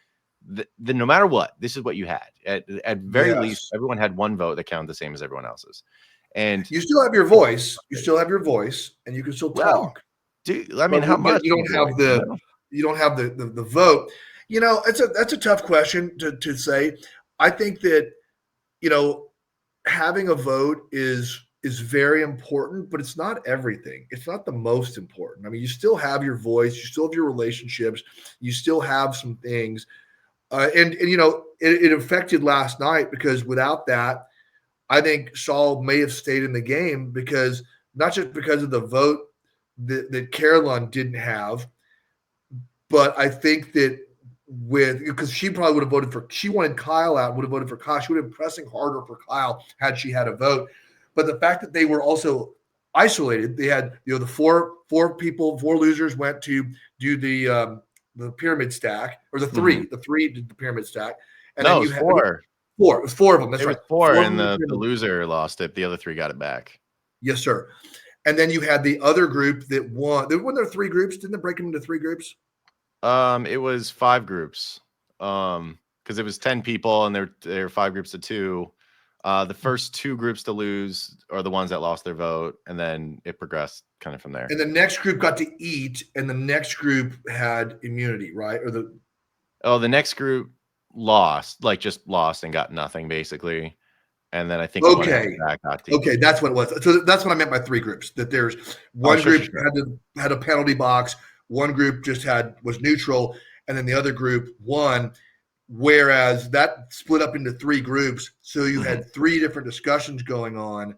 the no matter what, this is what you had. At very least, everyone had one vote that counted the same as everyone else's. And you still have your voice. You still have your voice, and you can still talk. I mean, how much? You don't have the vote. That's a tough question to say. I think that having a vote is very important, but it's not everything. It's not the most important. I mean, you still have your voice, you still have your relationships, you still have some things. And it affected last night because without that, I think Saul may have stayed in the game because not just because of the vote that Caroline didn't have, but I think that because she probably would have voted she wanted Kyle out, would have voted for Kyle. She would have been pressing harder for Kyle had she had a vote. But the fact that they were also isolated, they had the four losers went to do the pyramid stack, or the three did the pyramid stack, and then you had four. It was four of them. That's right. It was four, and the loser lost it. The other three got it back. Yes, sir. And then you had the other group that won. Weren't there three groups? Didn't they break them into three groups? It was 5 groups. Because it was 10 people, and there were 5 groups of 2. The first 2 groups to lose are the ones that lost their vote, and then it progressed kind of from there. And the next group got to eat, and the next group had immunity, right? The next group just lost and got nothing basically. And then I think okay, that's what it was. So that's what I meant by 3 groups. That there's one group had a penalty box, one group just was neutral, and then the other group won. Whereas that split up into 3 groups, so you had 3 different discussions going on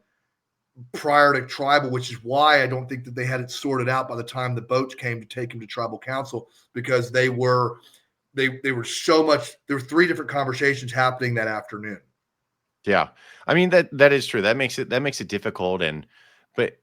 prior to tribal, which is why I don't think that they had it sorted out by the time the boats came to take him to tribal council, because they were so much. There were 3 different conversations happening that afternoon. Yeah, I mean that is true. That makes it difficult, but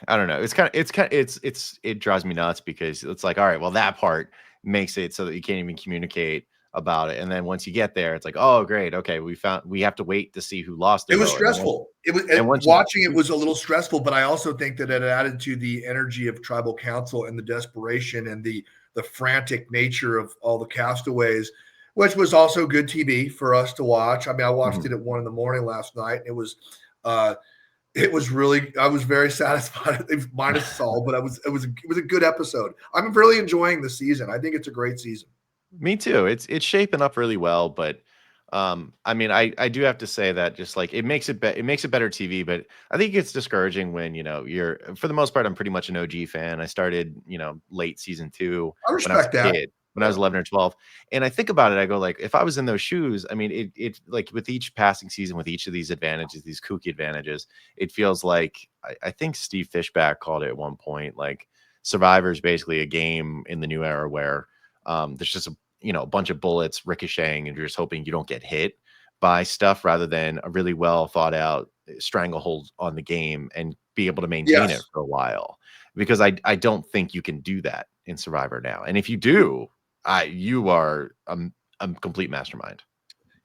I don't know. It drives me nuts because it's like, all right, well, that part makes it so that you can't even communicate about it, and then once you get there, it's like, oh, great, okay, we have to wait to see who lost. It was stressful. Watching it was a little stressful, but I also think that it added to the energy of tribal council and the desperation and the frantic nature of all the castaways, which was also good TV for us to watch. I mean, I watched it at 1 a.m. last night. It was really, I was very satisfied, minus Saul, but it was a good episode. I'm really enjoying the season. I think it's a great season. Me too. It's shaping up really well, but I mean, I do have to say that just like it makes it better TV, but I think it's discouraging when, you're, for the most part, I'm pretty much an OG fan. I started, late season 2 I when I was respect a that. kid, when I was 11 or 12. And I think about it, I go like, if I was in those shoes, I mean, it like with each passing season, with each of these advantages, these kooky advantages, it feels like I think Steve Fishback called it at one point, like Survivor is basically a game in the new era where there's just a bunch of bullets ricocheting and you're just hoping you don't get hit by stuff rather than a really well thought out stranglehold on the game and be able to maintain it for a while, because I don't think you can do that in Survivor now. And if you do, you are a complete mastermind.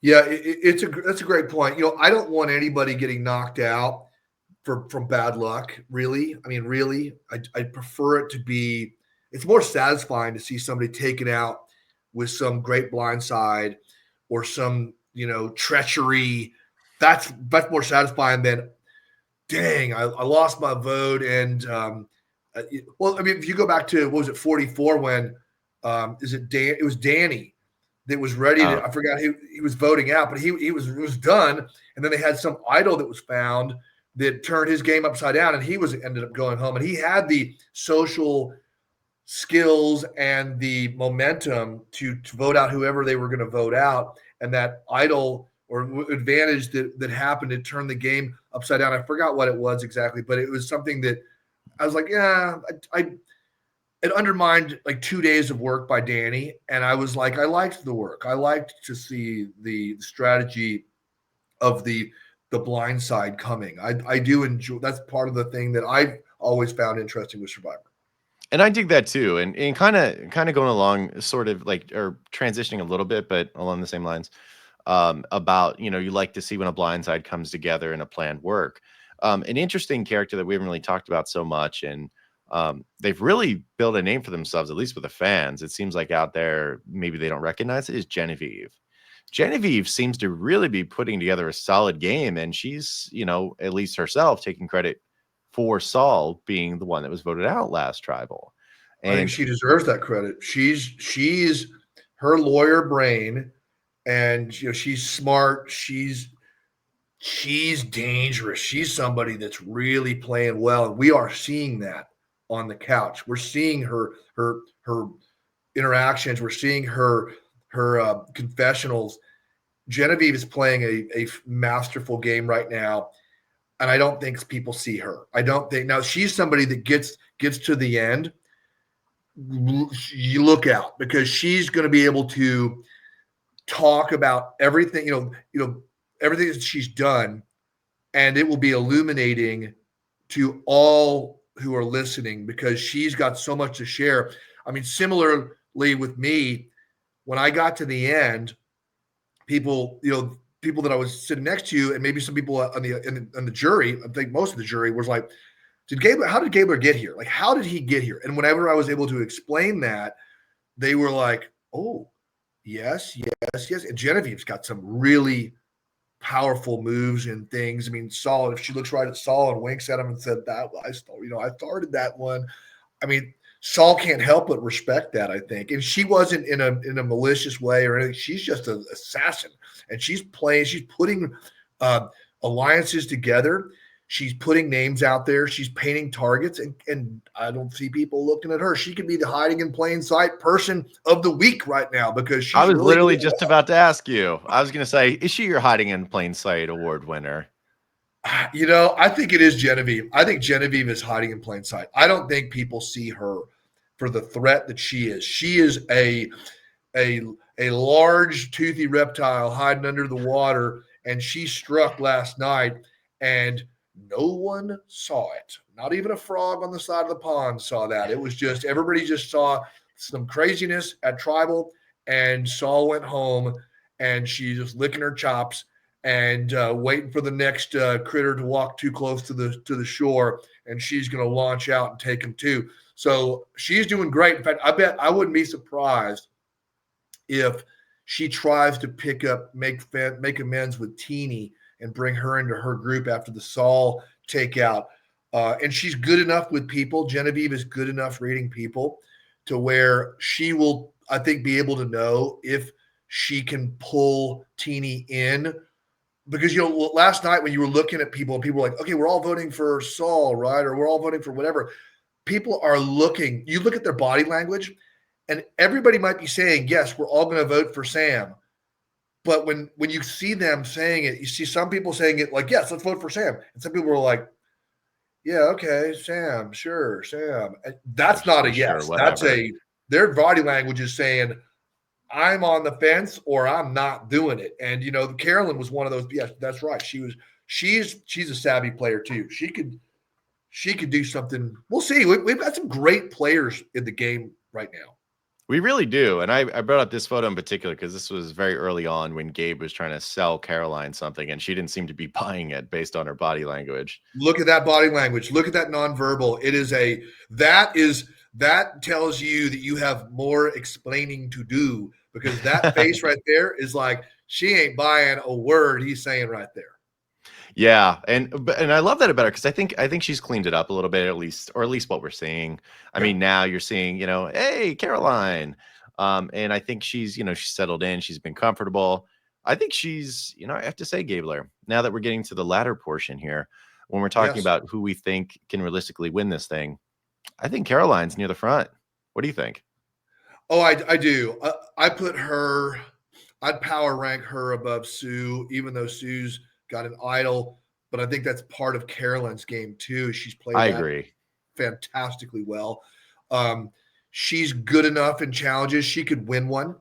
Yeah, that's a great point. I don't want anybody getting knocked out from bad luck, really. I mean, really, I prefer it to be, it's more satisfying to see somebody taken out with some great blindside or some, treachery. That's more satisfying than, dang, I lost my vote. And well, I mean, if you go back to, what was it, 44, when it was Danny that was ready to, I forgot he was voting out, but he was done. And then they had some idol that was found that turned his game upside down, and he ended up going home. And he had the social skills and the momentum to vote out whoever they were going to vote out. And that idol or advantage that happened to turn the game upside down, I forgot what it was exactly, but it was something that I was like, yeah, it undermined like 2 days of work by Danny. And I was like, I liked the work. I liked to see the strategy of the blind side coming. I do enjoy, that's part of the thing that I've always found interesting with Survivor. And I dig that too. And kind of going along sort of like, or transitioning a little bit, but along the same lines, about, you like to see when a blindside comes together in a planned work. An interesting character that we haven't really talked about so much, and they've really built a name for themselves, at least with the fans. It seems like out there, maybe they don't recognize it, is Genevieve. Genevieve seems to really be putting together a solid game, and she's, at least herself, taking credit for Saul being the one that was voted out last tribal. And I think she deserves that credit. She's her lawyer brain, and she's smart. She's dangerous. She's somebody that's really playing well. And we are seeing that on the couch. We're seeing her interactions. We're seeing her confessionals. Genevieve is playing a masterful game right now. And I don't think people see her. I don't think, now she's somebody that gets to the end. You look out, because she's going to be able to talk about everything, everything that she's done, and it will be illuminating to all who are listening, because she's got so much to share. I mean, similarly with me, when I got to the end, people that I was sitting next to, and maybe some people on the jury, I think most of the jury was like, how did Gabler get here? Like, how did he get here? And whenever I was able to explain that, they were like, oh, yes. And Genevieve's got some really powerful moves and things. I mean, Saul, if she looks right at Saul and winks at him and said that, I started that one. I mean, Saul can't help but respect that, I think. And she wasn't in a malicious way or anything. She's just an assassin, and she's putting alliances together. She's putting names out there. She's painting targets, and I don't see people looking at her. She could be the hiding in plain sight person of the week right now, because she's I was literally just about to ask you. I was going to say, is she your hiding in plain sight award winner? I think it is Genevieve. I think Genevieve is hiding in plain sight. I don't think people see her for the threat that she is. She is a large toothy reptile hiding under the water, and she struck last night, and no one saw it. Not even a frog on the side of the pond saw that. It was just, everybody just saw some craziness at tribal, and Saul went home, and she's just licking her chops. and waiting for the next critter to walk too close to the shore, and she's going to launch out and take him too. So she's doing great. In fact, I bet I wouldn't be surprised if she tries to make amends with Teeny and bring her into her group after the Saul takeout. And she's good enough with people. Genevieve is good enough reading people to where she will, I think, be able to know if she can pull Teeny in. Because, last night when you were looking at people and people were like, okay, we're all voting for Saul, right? Or we're all voting for whatever. People are looking, you look at their body language, and everybody might be saying, yes, we're all going to vote for Sam. But when you see them saying it, you see some people saying it like, yes, let's vote for Sam. And some people are like, yeah, okay, Sam, sure, Sam. And that's not a yes. Sure, that's their body language is saying, I'm on the fence or I'm not doing it. And, Carolyn was one of those. Yes, that's right. She's a savvy player too. She could do something. We'll see. We've got some great players in the game right now. We really do. And I brought up this photo in particular because this was very early on when Gabe was trying to sell Caroline something, and she didn't seem to be buying it based on her body language. Look at that body language. Look at that nonverbal. That tells you that you have more explaining to do, because that face right there is like, she ain't buying a word he's saying right there. Yeah, and I love that about her, because I think she's cleaned it up a little bit, at least what we're seeing. I mean, now you're seeing, hey, Caroline, and I think she's settled in. She's been comfortable. I think she's, I have to say, Gabler, now that we're getting to the latter portion here, when we're talking about who we think can realistically win this thing, I think Caroline's near the front. What do you think? Oh, I do. I'd power rank her above Sue, even though Sue's got an idol, but I think that's part of Carolyn's game too. She's played I agree fantastically well. She's good enough in challenges. She could win one.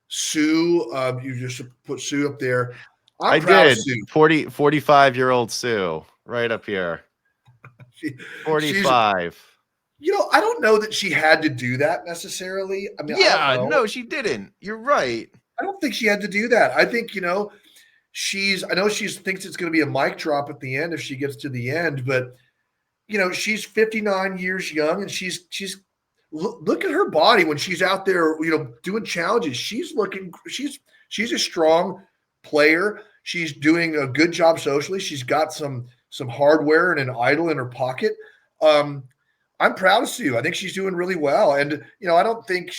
Sue, you just put Sue up there. I did. 45-year-old Sue right up here. 45. I don't know that she had to do that necessarily. I mean, no, she didn't. You're right. I don't think she had to do that. I think, I know she thinks it's going to be a mic drop at the end if she gets to the end, but she's 59 years young, and she's look at her body when she's out there, doing challenges. She's a strong player. She's doing a good job socially. She's got some hardware and an idol in her pocket. I'm proud of Sue. I think she's doing really well. And, I don't think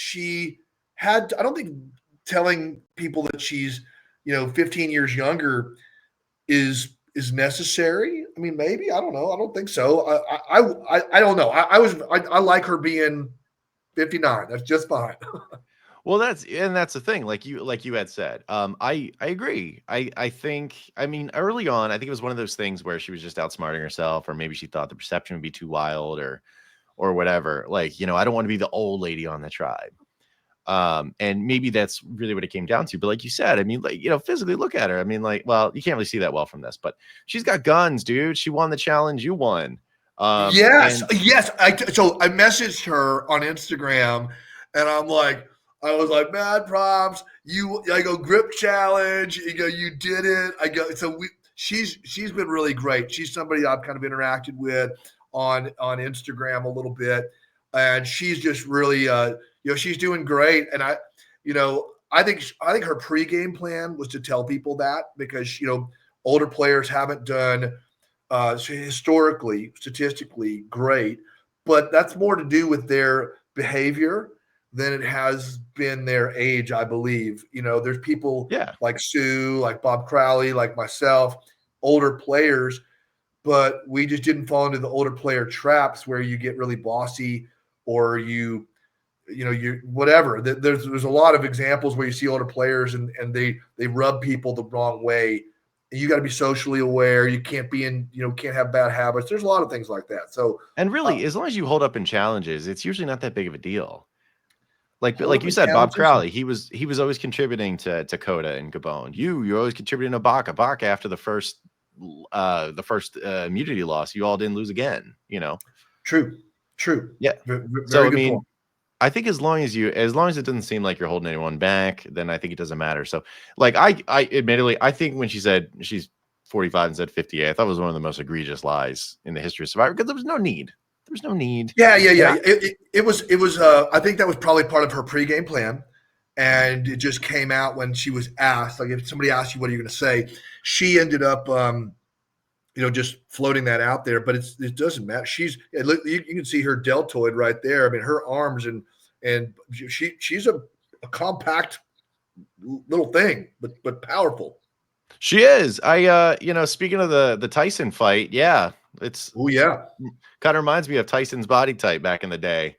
telling people that she's, 15 years younger is necessary. I mean, maybe, I don't know. I don't think so. I don't know. I like her being 59. That's just fine. Well, that's the thing. Like you had said, I agree. I think, early on, I think it was one of those things where she was just outsmarting herself, or maybe she thought the perception would be too wild or whatever. Like, I don't want to be the old lady on the tribe. And maybe that's really what it came down to. But like you said, physically look at her. Well, you can't really see that well from this, but she's got guns, dude. She won the challenge. You won. Yes. So I messaged her on Instagram, and I was like, mad props. I go, grip challenge. You go, you did it. I go, she's been really great. She's somebody I've kind of interacted with on Instagram a little bit, and she's just really, she's doing great. And I think her pregame plan was to tell people that, because, older players haven't done statistically great, but that's more to do with their behavior than it has been their age, I believe. There's people like Sue, like Bob Crowley, like myself, older players, but we just didn't fall into the older player traps where you get really bossy, or you whatever. There's a lot of examples where you see older players and they rub people the wrong way. You got to be socially aware. You can't be can't have bad habits. There's a lot of things like that. So, and really, as long as you hold up in challenges, it's usually not that big of a deal. Like you said, Bob Crowley, he was always contributing to Coda and Gabon. You're always contributing to Baca. Baca, after the first immunity loss, you all didn't lose again. True. Yeah. Very good point. I think as long as it doesn't seem like you're holding anyone back, then I think it doesn't matter. So, like, I admittedly, I think when she said she's 45 and said 58, I thought it was one of the most egregious lies in the history of Survivor because there was no need. There was no need. Yeah. And I, It was. I think that was probably part of her pregame plan, and it just came out when she was asked. Like if somebody asked you, "What are you going to say?" She ended up, just floating that out there. But it doesn't matter. Look, you can see her deltoid right there. I mean, her arms and she's a compact little thing, but powerful. she is. Speaking of the Tyson fight, yeah, it's Oh yeah. kind of reminds me of Tyson's body type back in the day.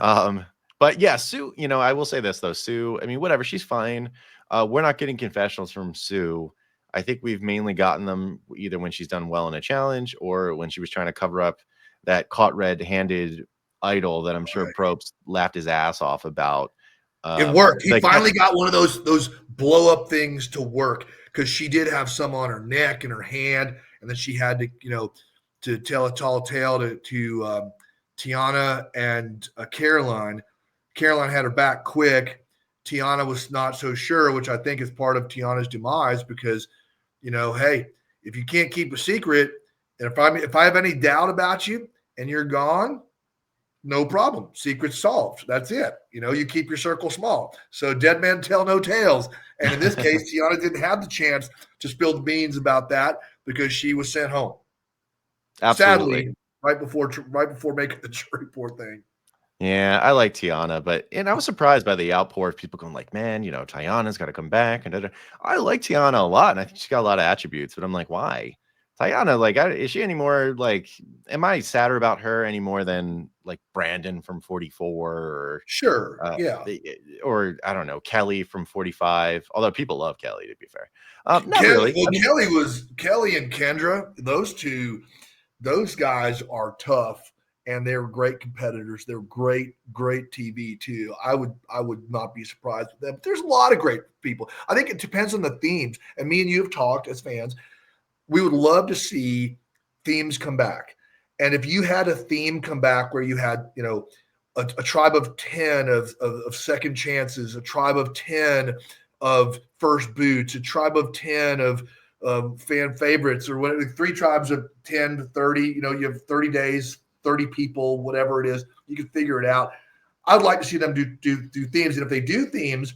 But yeah, Sue, I will say this though, Sue, I mean, whatever, she's fine. We're not getting confessionals from Sue. I think we've mainly gotten them either when she's done well in a challenge or when she was trying to cover up that caught red-handed idol that I'm sure Right. Probst laughed his ass off about. It worked. He Like, finally got one of those blow up things to work because she did have some on her neck and her hand, and then she had to tell a tall tale to Tiana and Caroline. Caroline had her back quick. Tiana was not so sure, which I think is part of Tiana's demise because, hey, if you can't keep a secret, and if I have any doubt about you and you're gone, no problem. Secret solved. That's it. You keep your circle small. So dead men tell no tales. And in this case, Tiana didn't have the chance to spill the beans about that because she was sent home. absolutely. Sadly, right before making the jury report thing. Yeah, I like Tiana, and I was surprised by the outpour of people going like, "Man, Tiana's got to come back." And I like Tiana a lot, and I think she's got a lot of attributes. But I'm like, why, Tiana? Like, is she any more like? Am I sadder about her any more than like Brandon from 44 or Sure, yeah. or I don't know, Kelly from 45? Although people love Kelly, to be fair, not really. Well, Kelly and Kendra. Those guys are tough. And they're great competitors. They're great TV too. I would not be surprised with them. But there's a lot of great people. I think it depends on the themes. And me and you have talked as fans. We would love to see themes come back. And if you had a theme come back where you had, a tribe of 10 of second chances, a tribe of 10 of first boots, a tribe of 10 of fan favorites, or whatever, 3 tribes of 10 to 30, you have 30 days, 30 people, whatever it is, you can figure it out. I'd like to see them do themes. And if they do themes,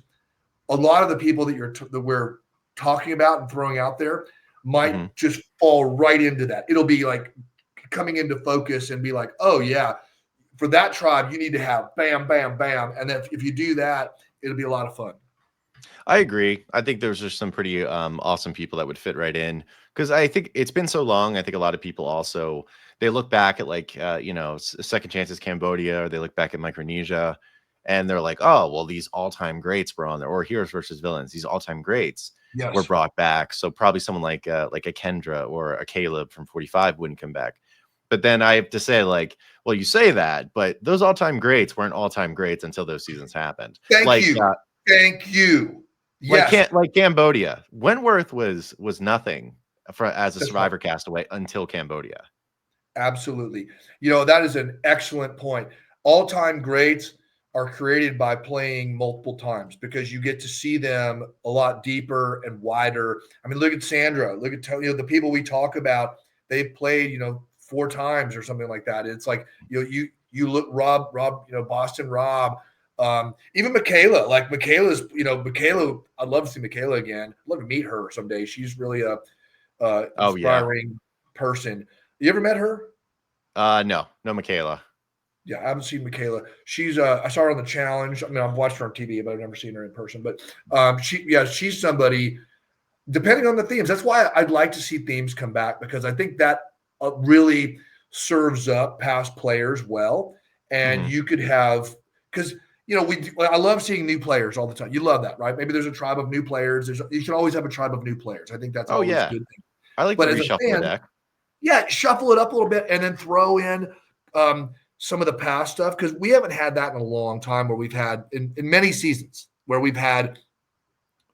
a lot of the people that we're talking about and throwing out there might just fall right into that. It'll be like coming into focus and be like, oh yeah, for that tribe, you need to have bam, bam, bam. And then if you do that, it'll be a lot of fun. I agree. I think there's just some pretty awesome people that would fit right in because I think it's been so long. I think a lot of people also they look back at like Second Chances Cambodia, or they look back at Micronesia, and they're like, oh well, these all-time greats were on there, or Heroes versus Villains. These all-time greats were brought back. So probably someone like a Kendra or a Caleb from 45 wouldn't come back. But then I have to say, like, well, you say that, but those all-time greats weren't all-time greats until those seasons happened. Thank you. Yes. Like Cambodia. Wentworth was nothing as a Survivor castaway until Cambodia. Absolutely. That is an excellent point. All-time greats are created by playing multiple times because you get to see them a lot deeper and wider. I mean, look at Sandra. Look at the people we talk about. They've played 4 times or something like that. It's like you look Rob, Boston Rob. Even Michaela, like Michaela's, Michaela, I'd love to see Michaela again. I'd love to meet her someday. She's really a inspiring person. You ever met her? No, Michaela. Yeah, I haven't seen Michaela. She's I saw her on the challenge. I mean, I've watched her on TV, but I've never seen her in person. But she's somebody, depending on the themes. That's why I'd like to see themes come back, because I think that really serves up past players well. And you could have, because I love seeing new players all the time. You love that, right? Maybe there's a tribe of new players. You should always have a tribe of new players. I think that's always a good thing. I like to reshuffle the deck. Yeah, shuffle it up a little bit and then throw in some of the past stuff, because we haven't had that in a long time, where we've had in many seasons where we've had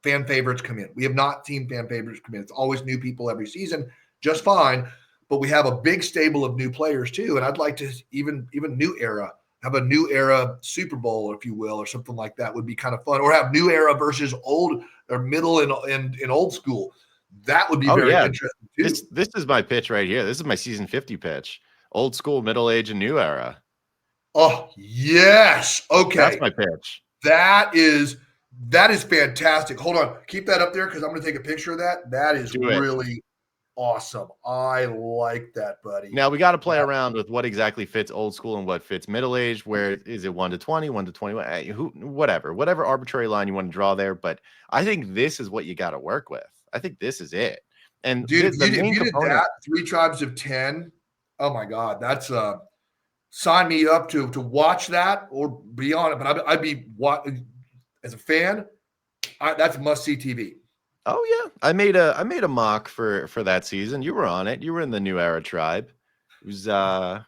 fan favorites come in. We have not seen fan favorites come in. It's always new people every season, just fine. But we have a big stable of new players too. And I'd like to even new era have a new era Super Bowl, if you will, or something like that would be kind of fun. Or have new era versus old or middle and old school. That would be very interesting too. This is my pitch right here. This is my season 50 pitch. Old school, middle age, and new era. Oh, yes. Okay. That's my pitch. That is fantastic. Hold on. Keep that up there because I'm going to take a picture of that. That is really awesome. I like that, buddy. Now we got to play around with what exactly fits old school and what fits middle age. Where is it 1 to 20, 1 to 21? Whatever arbitrary line you want to draw there. But I think this is what you got to work with. I think this is it. And dude, if you did that, 3 tribes of 10, oh my God, that's sign me up to watch that or be on it. But I'd be as a fan. That's must see TV. Oh yeah, I made a mock for that season. You were on it. You were in the New Era tribe. It was I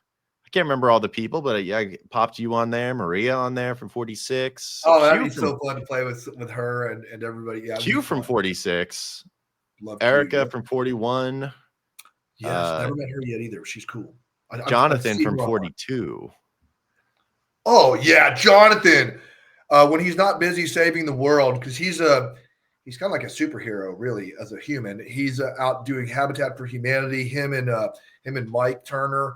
can't remember all the people, but I popped you on there, Maria on there from 46. Oh, that'd be so fun to play with her and everybody. Yeah, Q from 46. Love Erica Q, from 41. Yes, never met her yet either. She's cool. Jonathan from 42. Oh yeah, Jonathan. When he's not busy saving the world, because he's kind of like a superhero, really, as a human. He's out doing Habitat for Humanity. Him and Mike Turner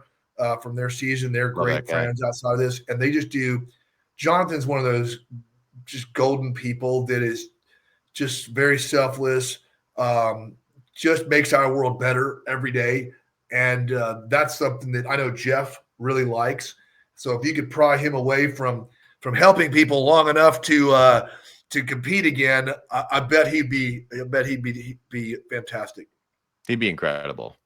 from their season. They're great friends outside of this, and they just do. Jonathan's one of those just golden people that is just very selfless. Just makes our world better every day, and that's something that I know Jeff really likes. So if you could pry him away from helping people long enough to compete again, I bet he'd be fantastic. He'd be incredible.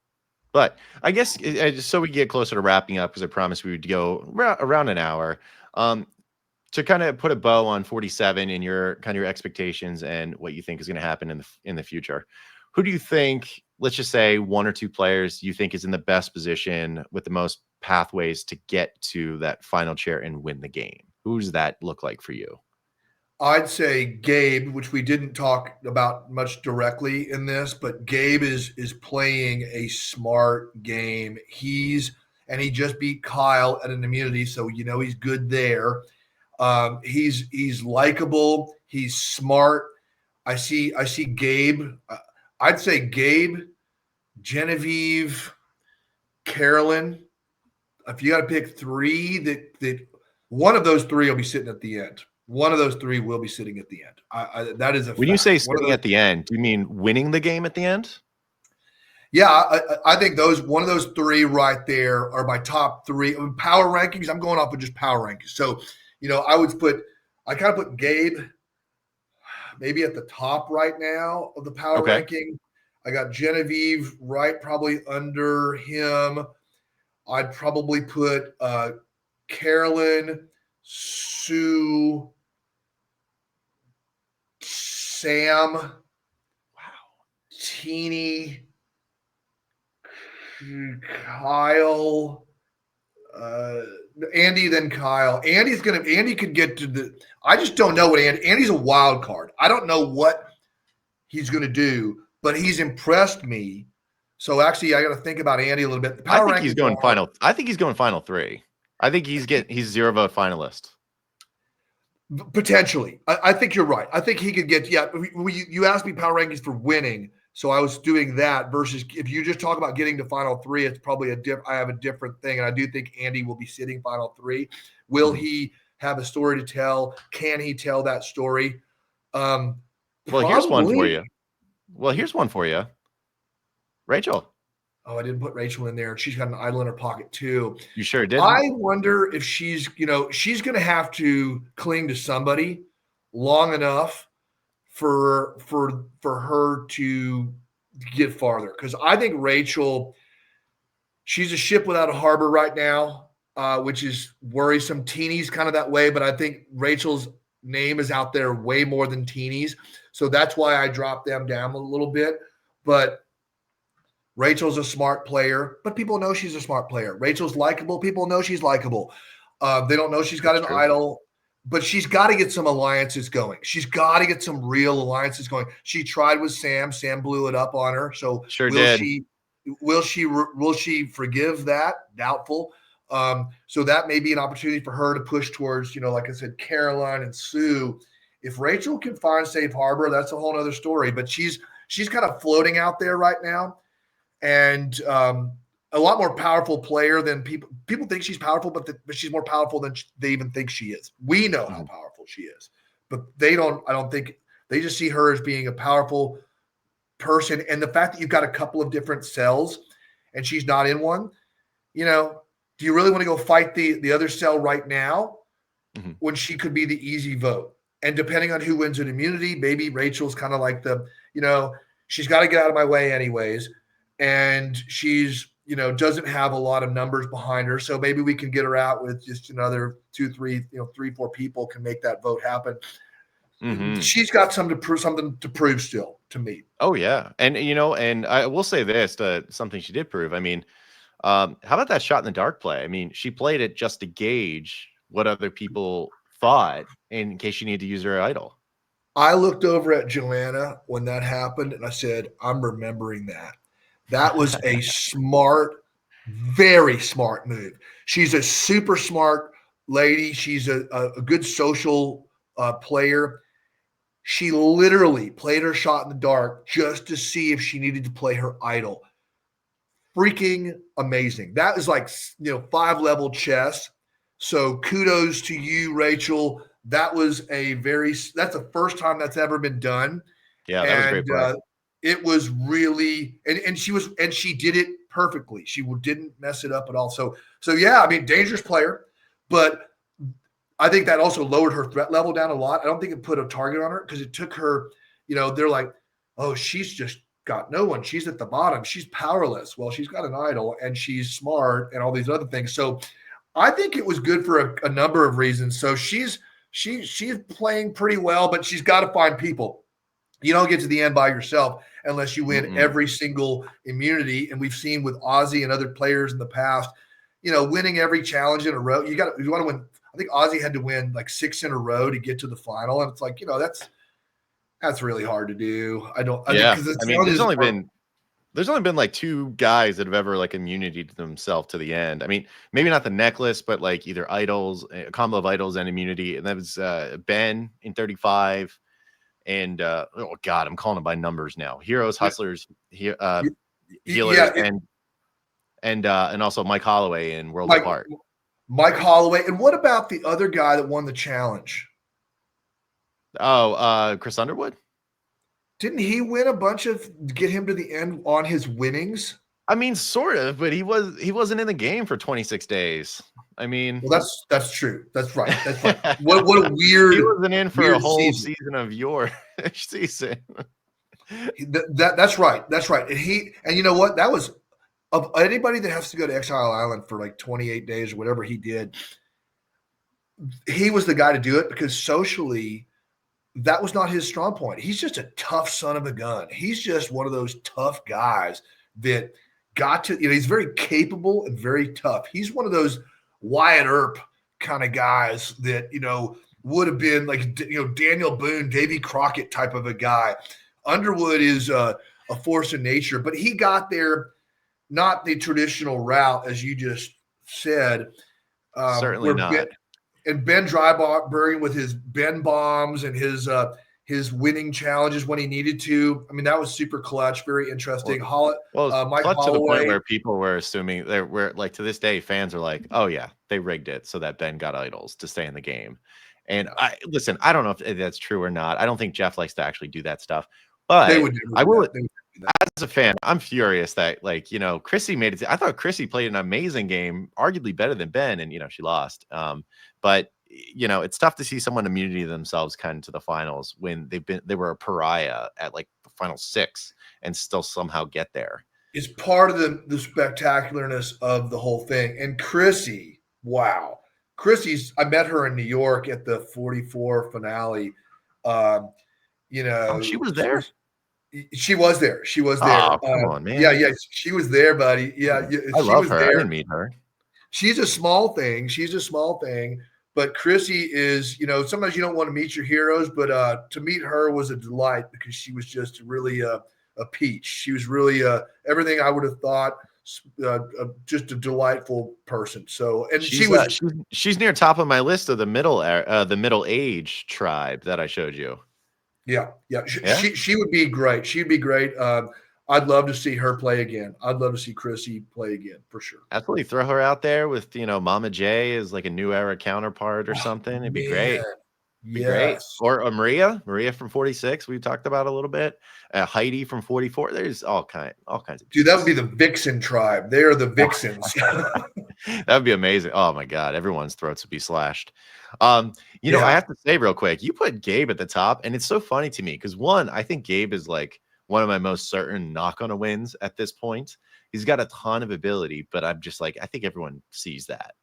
But I guess so we get closer to wrapping up, because I promised we would go around an hour, to kind of put a bow on 47 and your expectations and what you think is going to happen in the future. Who do you think, let's just say 1 or 2 players you think is in the best position with the most pathways to get to that final chair and win the game? Who does that look like for you? I'd say Gabe, which we didn't talk about much directly in this, but Gabe is playing a smart game. He just beat Kyle at an immunity, so he's good there. He's likable. He's smart. I see Gabe. I'd say Gabe, Genevieve, Carolyn. If you got to pick 3, that one of those 3 will be sitting at the end. One of those 3 will be sitting at the end. That is a when fact. You say sitting at the end, do you mean winning the game at the end? Yeah, I think one of those 3 right there are my top 3 power rankings. I'm going off of just power rankings. So, I kind of put Gabe maybe at the top right now of the power ranking. I got Genevieve right probably under him. I'd probably put Carolyn, Sue, Sam, Teeny, Kyle, Andy, then Kyle. Andy could get to the. I just don't know what Andy's a wild card. I don't know what he's going to do, but he's impressed me. So actually, I got to think about Andy a little bit. I think he's going final. I think he's going final 3. I think he's 0 vote finalist. Potentially. I think you're right. I think he could get, you asked me power rankings for winning. So I was doing that versus if you just talk about getting to final 3, it's probably I have a different thing. And I do think Andy will be sitting final 3. Will he have a story to tell? Can he tell that story? Well, here's one for you. Rachel. Oh, I didn't put Rachel in there. She's got an idol in her pocket too. You sure did. I wonder if she's going to have to cling to somebody long enough for her to get farther. Because I think Rachel, she's a ship without a harbor right now, which is worrisome. Teeny's kind of that way, but I think Rachel's name is out there way more than Teeny's. So that's why I dropped them down a little bit. But Rachel's a smart player, but people know she's a smart player. Rachel's likable. People know she's likable. They don't know she's got an idol, but she's got to get some alliances going. She's got to get some real alliances going. She tried with Sam. Sam blew it up on her. So will she forgive that? Doubtful. So that may be an opportunity for her to push towards, like I said, Caroline and Sue. If Rachel can find safe harbor, that's a whole other story. But she's kind of floating out there right now, and a lot more powerful player than people think she's powerful, but she's more powerful than they even think she is. We know how powerful she is, but they don't. I don't think they just see her as being a powerful person. And the fact that you've got a couple of different cells and she's not in one, do you really want to go fight the other cell right now when she could be the easy vote? And depending on who wins an immunity, maybe Rachel's kind of like she's got to get out of my way anyways. And she's, doesn't have a lot of numbers behind her. So maybe we can get her out with just another 2, 3, 3, 4 people can make that vote happen. She's got something to prove still to me. Oh yeah. And, and I will say this, something she did prove. I mean, how about that shot in the dark play? I mean, she played it just to gauge what other people thought in case she needed to use her idol. I looked over at Joanna when that happened and I said, I'm remembering that. That was a smart, very smart move. She's a super smart lady. She's a good social player. She literally played her shot in the dark just to see if she needed to play her idol. Freaking amazing. That is like, 5-level chess. So kudos to you, Rachel. That's the first time that's ever been done. Yeah, that was great play. It was really, and she did it perfectly. She didn't mess it up at all. So yeah, I mean, dangerous player, but I think that also lowered her threat level down a lot. I don't think it put a target on her because it took her, they're like, oh, she's just got no one. She's at the bottom. She's powerless. Well, she's got an idol and she's smart and all these other things. So I think it was good for a number of reasons. So she's playing pretty well, but she's got to find people. You don't get to the end by yourself unless you win every single immunity. And we've seen with Ozzy and other players in the past, winning every challenge in a row. You want to win. I think Ozzy had to win like 6 in a row to get to the final. And it's like, that's really hard to do. There's only been like 2 guys that have ever like immunity to themselves to the end. I mean, maybe not the necklace, but like either idols, a combo of idols and immunity. And that was Ben in 35. And oh God, I'm calling them by numbers now. Heroes, hustlers, healers, and also Mike Holloway in World Apart. Mike Holloway. And what about the other guy that won the challenge? Oh, Chris Underwood. Didn't he win a bunch get him to the end on his winnings? I mean, sort of, but he wasn't in the game for 26 days. I mean, well, that's true. That's right. That's right. What a weird. He wasn't in for a whole season of your season. That's right. That's right. And you know what? That was of anybody that has to go to Exile Island for like 28 days or whatever he did. He was the guy to do it because socially, that was not his strong point. He's just a tough son of a gun. He's just one of those tough guys that got to, he's very capable and very tough. He's one of those Wyatt Earp kind of guys that, would have been like, Daniel Boone, Davy Crockett type of a guy. Underwood is a force of nature, but he got there, not the traditional route, as you just said. Certainly not. Ben Drybergen with his Ben bombs and his winning challenges when he needed to. I mean, that was super clutch, very interesting. Mike Holloway, to the point where people were assuming to this day, fans are like, oh yeah, they rigged it so that Ben got idols to stay in the game. And I don't know if that's true or not. I don't think Jeff likes to actually do that stuff, but as a fan, I'm furious that Chrissy made it. I thought Chrissy played an amazing game, arguably better than Ben, and she lost. But it's tough to see someone immunity themselves kind of to the finals when they were a pariah at like the final 6 and still somehow get there. It's part of the spectacularness of the whole thing. And Chrissy, wow. I met her in New York at the 44 finale. She was there. She was there. Oh, come on, man. Yeah, she was there, buddy. Yeah, I love her. I didn't meet her. She's a small thing. But Chrissy is, sometimes you don't want to meet your heroes, but to meet her was a delight because she was just really a peach. She was really everything I would have thought just a delightful person. So, and she's near top of my list of the middle age tribe that I showed you. Yeah. She would be great. She'd be great. I'd love to see her play again. I'd love to see Chrissy play again for sure. Absolutely, throw her out there with Mama J as like a new era counterpart or something. It'd be great. Be great. Or Maria from 46. We talked about a little bit. Heidi from 44. There's all kinds of. Dude, that would be the Vixen tribe. They are the Vixens. That would be amazing. Oh my God, everyone's throats would be slashed. I have to say real quick, you put Gabe at the top, and it's so funny to me because one, I think Gabe is like one of my most certain knock-on wins at this point. He's got a ton of ability, but I'm just like, I think everyone sees that.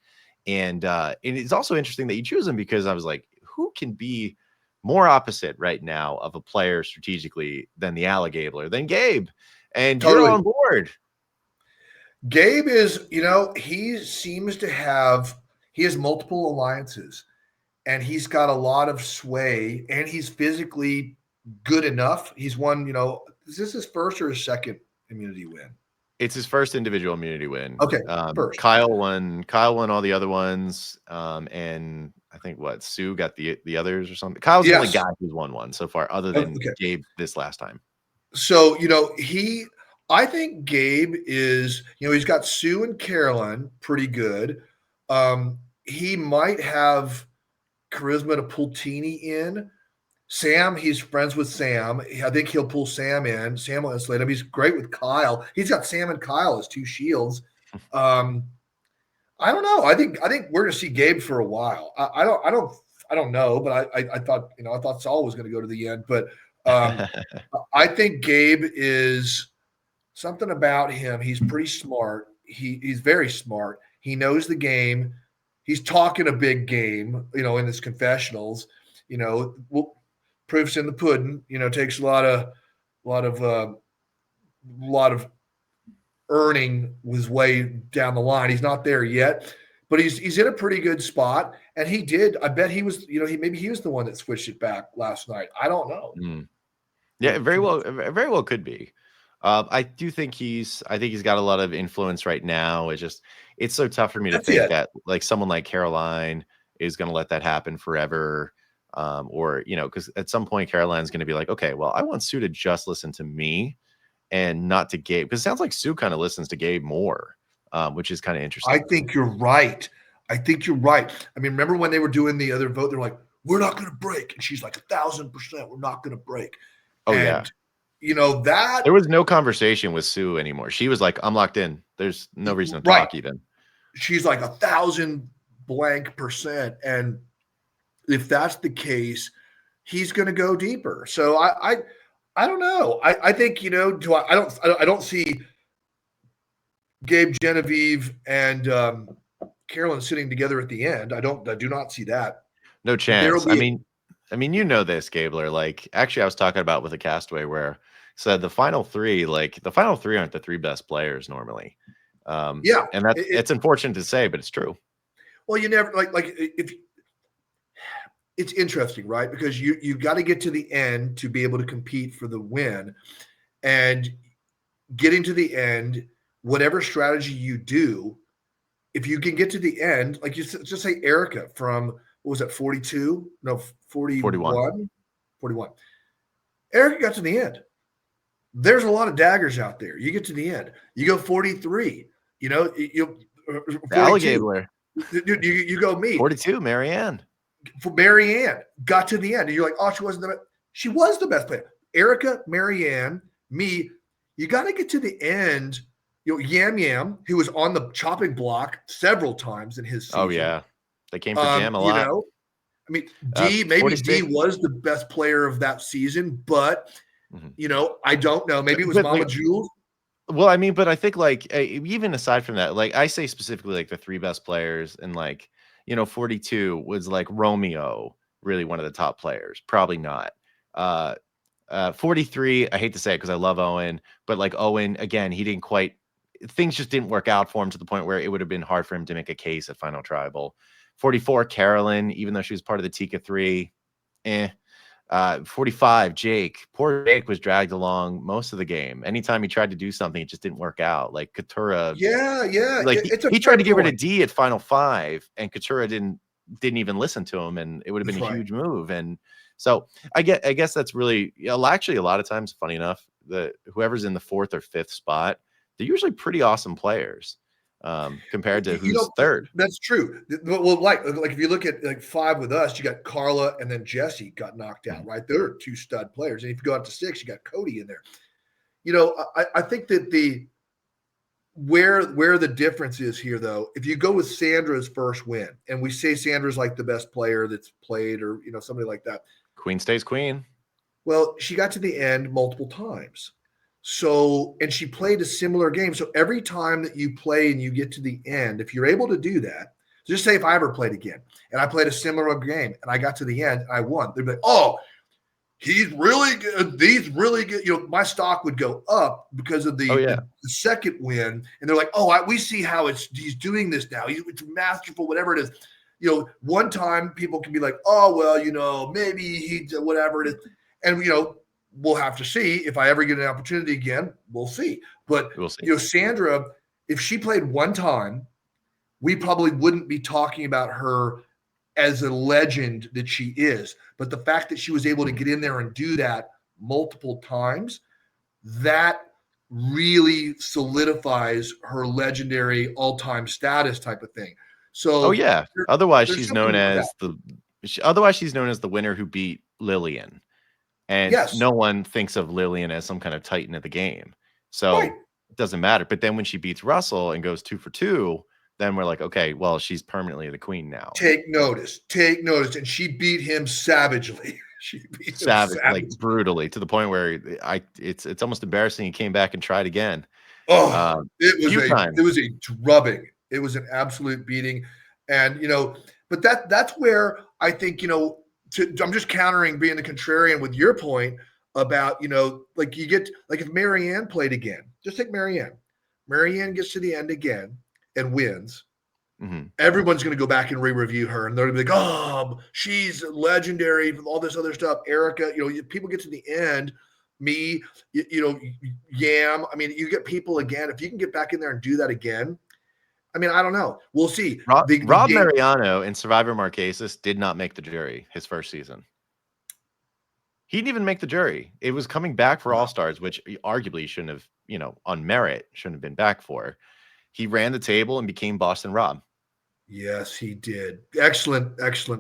And it's also interesting that you choose him because I was like, who can be more opposite right now of a player strategically than the Alligabler, than Gabe? And totally. You're on board. Gabe is, he seems to he has multiple alliances and he's got a lot of sway and he's physically good enough. He's won, is this his first or his second immunity win? It's his first individual immunity win. Okay. First. Kyle won all the other ones. And I think Sue got the others or something. Kyle's the only guy who's won one so far, other than Gabe this last time. So, I think Gabe is, he's got Sue and Carolyn pretty good. He might have charisma to pull Teeny in. Sam, he's friends with Sam. I think he'll pull Sam in. Sam will insulate him. He's great with Kyle. He's got Sam and Kyle as two shields. I don't know. I think we're going to see Gabe for a while. I don't know, but I thought Saul was going to go to the end, but I think Gabe is something about him. He's pretty smart. He's very smart. He knows the game. He's talking a big game, in his confessionals, proofs in the pudding, takes a lot of earning his way down the line. He's not there yet, but he's in a pretty good spot. And I bet he was, maybe he was the one that switched it back last night. I don't know. Yeah, very well could be. I think he's got a lot of influence right now. It's so tough for me to think that like someone like Caroline is going to let that happen forever. Or, because at some point Caroline's going to be like, okay, well, I want Sue to just listen to me and not to Gabe. Because it sounds like Sue kind of listens to Gabe more, which is kind of interesting. I think you're right. I mean, remember when they were doing the other vote, they're like, we're not going to break. And she's like 1,000%, we're not going to break. Oh, yeah. That there was no conversation with Sue anymore. She was like, I'm locked in. There's no reason to talk even. She's like 1,000% And if that's the case, he's going to go deeper. So I don't know. I think, I don't see Gabe, Genevieve, and Carolyn sitting together at the end. I do not see that. No chance. I mean, this, Gabler. Like, actually, I was talking about with a Castaway where said the final three aren't the three best players normally. And it's unfortunate to say, but it's true. Well, you never if it's interesting, right? Because you got to get to the end to be able to compete for the win, and getting to the end, whatever strategy you do, if you can get to the end, like you just say Erica from, what was that, 42? No, 41. Erica got to the end. There's a lot of daggers out there. You get to the end. You go 43. Alligabler. Dude, you go me. 42, Marianne. For Marianne got to the end, and you're like, oh, she wasn't the best. She was the best player. Erica, Marianne, me. You got to get to the end. Yam Yam, who was on the chopping block several times in his season. Oh yeah, they came for Jam a lot. Maybe D was the best player of that season, but I don't know. Maybe it was Mama Jules. Well, I mean, but I think like even aside from that, like I say specifically like the three best players, and like 42 was like Romeo, really one of the top players. Probably not. 43, I hate to say it because I love Owen, but like Owen again, things just didn't work out for him to the point where it would have been hard for him to make a case at Final Tribal. 44, Carolyn, even though she was part of the Tika 3, 45, Jake. Poor Jake was dragged along most of the game. Anytime he tried to do something, it just didn't work out. Like Katura, yeah, like it's a he tried fair to get rid of point. D at final 5, and Katura didn't even listen to him, and it would have been That's a right. huge move. And so I guess that's really, actually a lot of times, funny enough, whoever's in the 4th or 5th spot, they're usually pretty awesome players compared to who's third. That's true. Well, like if you look at like 5 with us, you got Carla and then Jesse got knocked out, right? They're 2 stud players. And if you go out to 6, you got Cody in there. I think that where the difference is here, though, if you go with Sandra's first win, and we say Sandra's like the best player that's played, or somebody like that, Queen stays queen. Well, she got to the end multiple times. So, and she played a similar game. So every time that you play and you get to the end, if you're able to do that, just say if I ever played again and I played a similar game and I got to the end and I won, they'd be like, oh, he's really good. He's really good. My stock would go up because of the second win. And they're like, oh, we see how he's doing this now. It's masterful, whatever it is. One time people can be like, oh, well, maybe he whatever it is. And, we'll have to see. If I ever get an opportunity again, we'll see. But, we'll see. Sandra, if she played one time, we probably wouldn't be talking about her as a legend that she is. But the fact that she was able to get in there and do that multiple times, that really solidifies her legendary all-time status type of thing. So, otherwise she's known as the winner who beat Lillian. And no one thinks of Lillian as some kind of titan of the game. So it doesn't matter. But then when she beats Russell and goes 2 for 2, then we're like, okay, well, she's permanently the queen now. Take notice. And she beat him savagely. She beat him savagely. Like brutally, to the point where it's almost embarrassing. He came back and tried again. It was a drubbing. It was an absolute beating. And, but that's where I think, I'm just countering being the contrarian with your point about, like if Marianne played again, just take Marianne. Marianne gets to the end again and wins. Mm-hmm. Everyone's going to go back and re-review her, and they're going to be like, oh, she's legendary, all this other stuff. Erica, people get to the end. Me, Yam. I mean, you get people again. If you can get back in there and do that again, I mean, I don't know. We'll see. Rob Mariano in Survivor Marquesas did not make the jury his first season. He didn't even make the jury. It was coming back for All-Stars, which arguably shouldn't have, on merit, shouldn't have been back for. He ran the table and became Boston Rob. Yes, he did. Excellent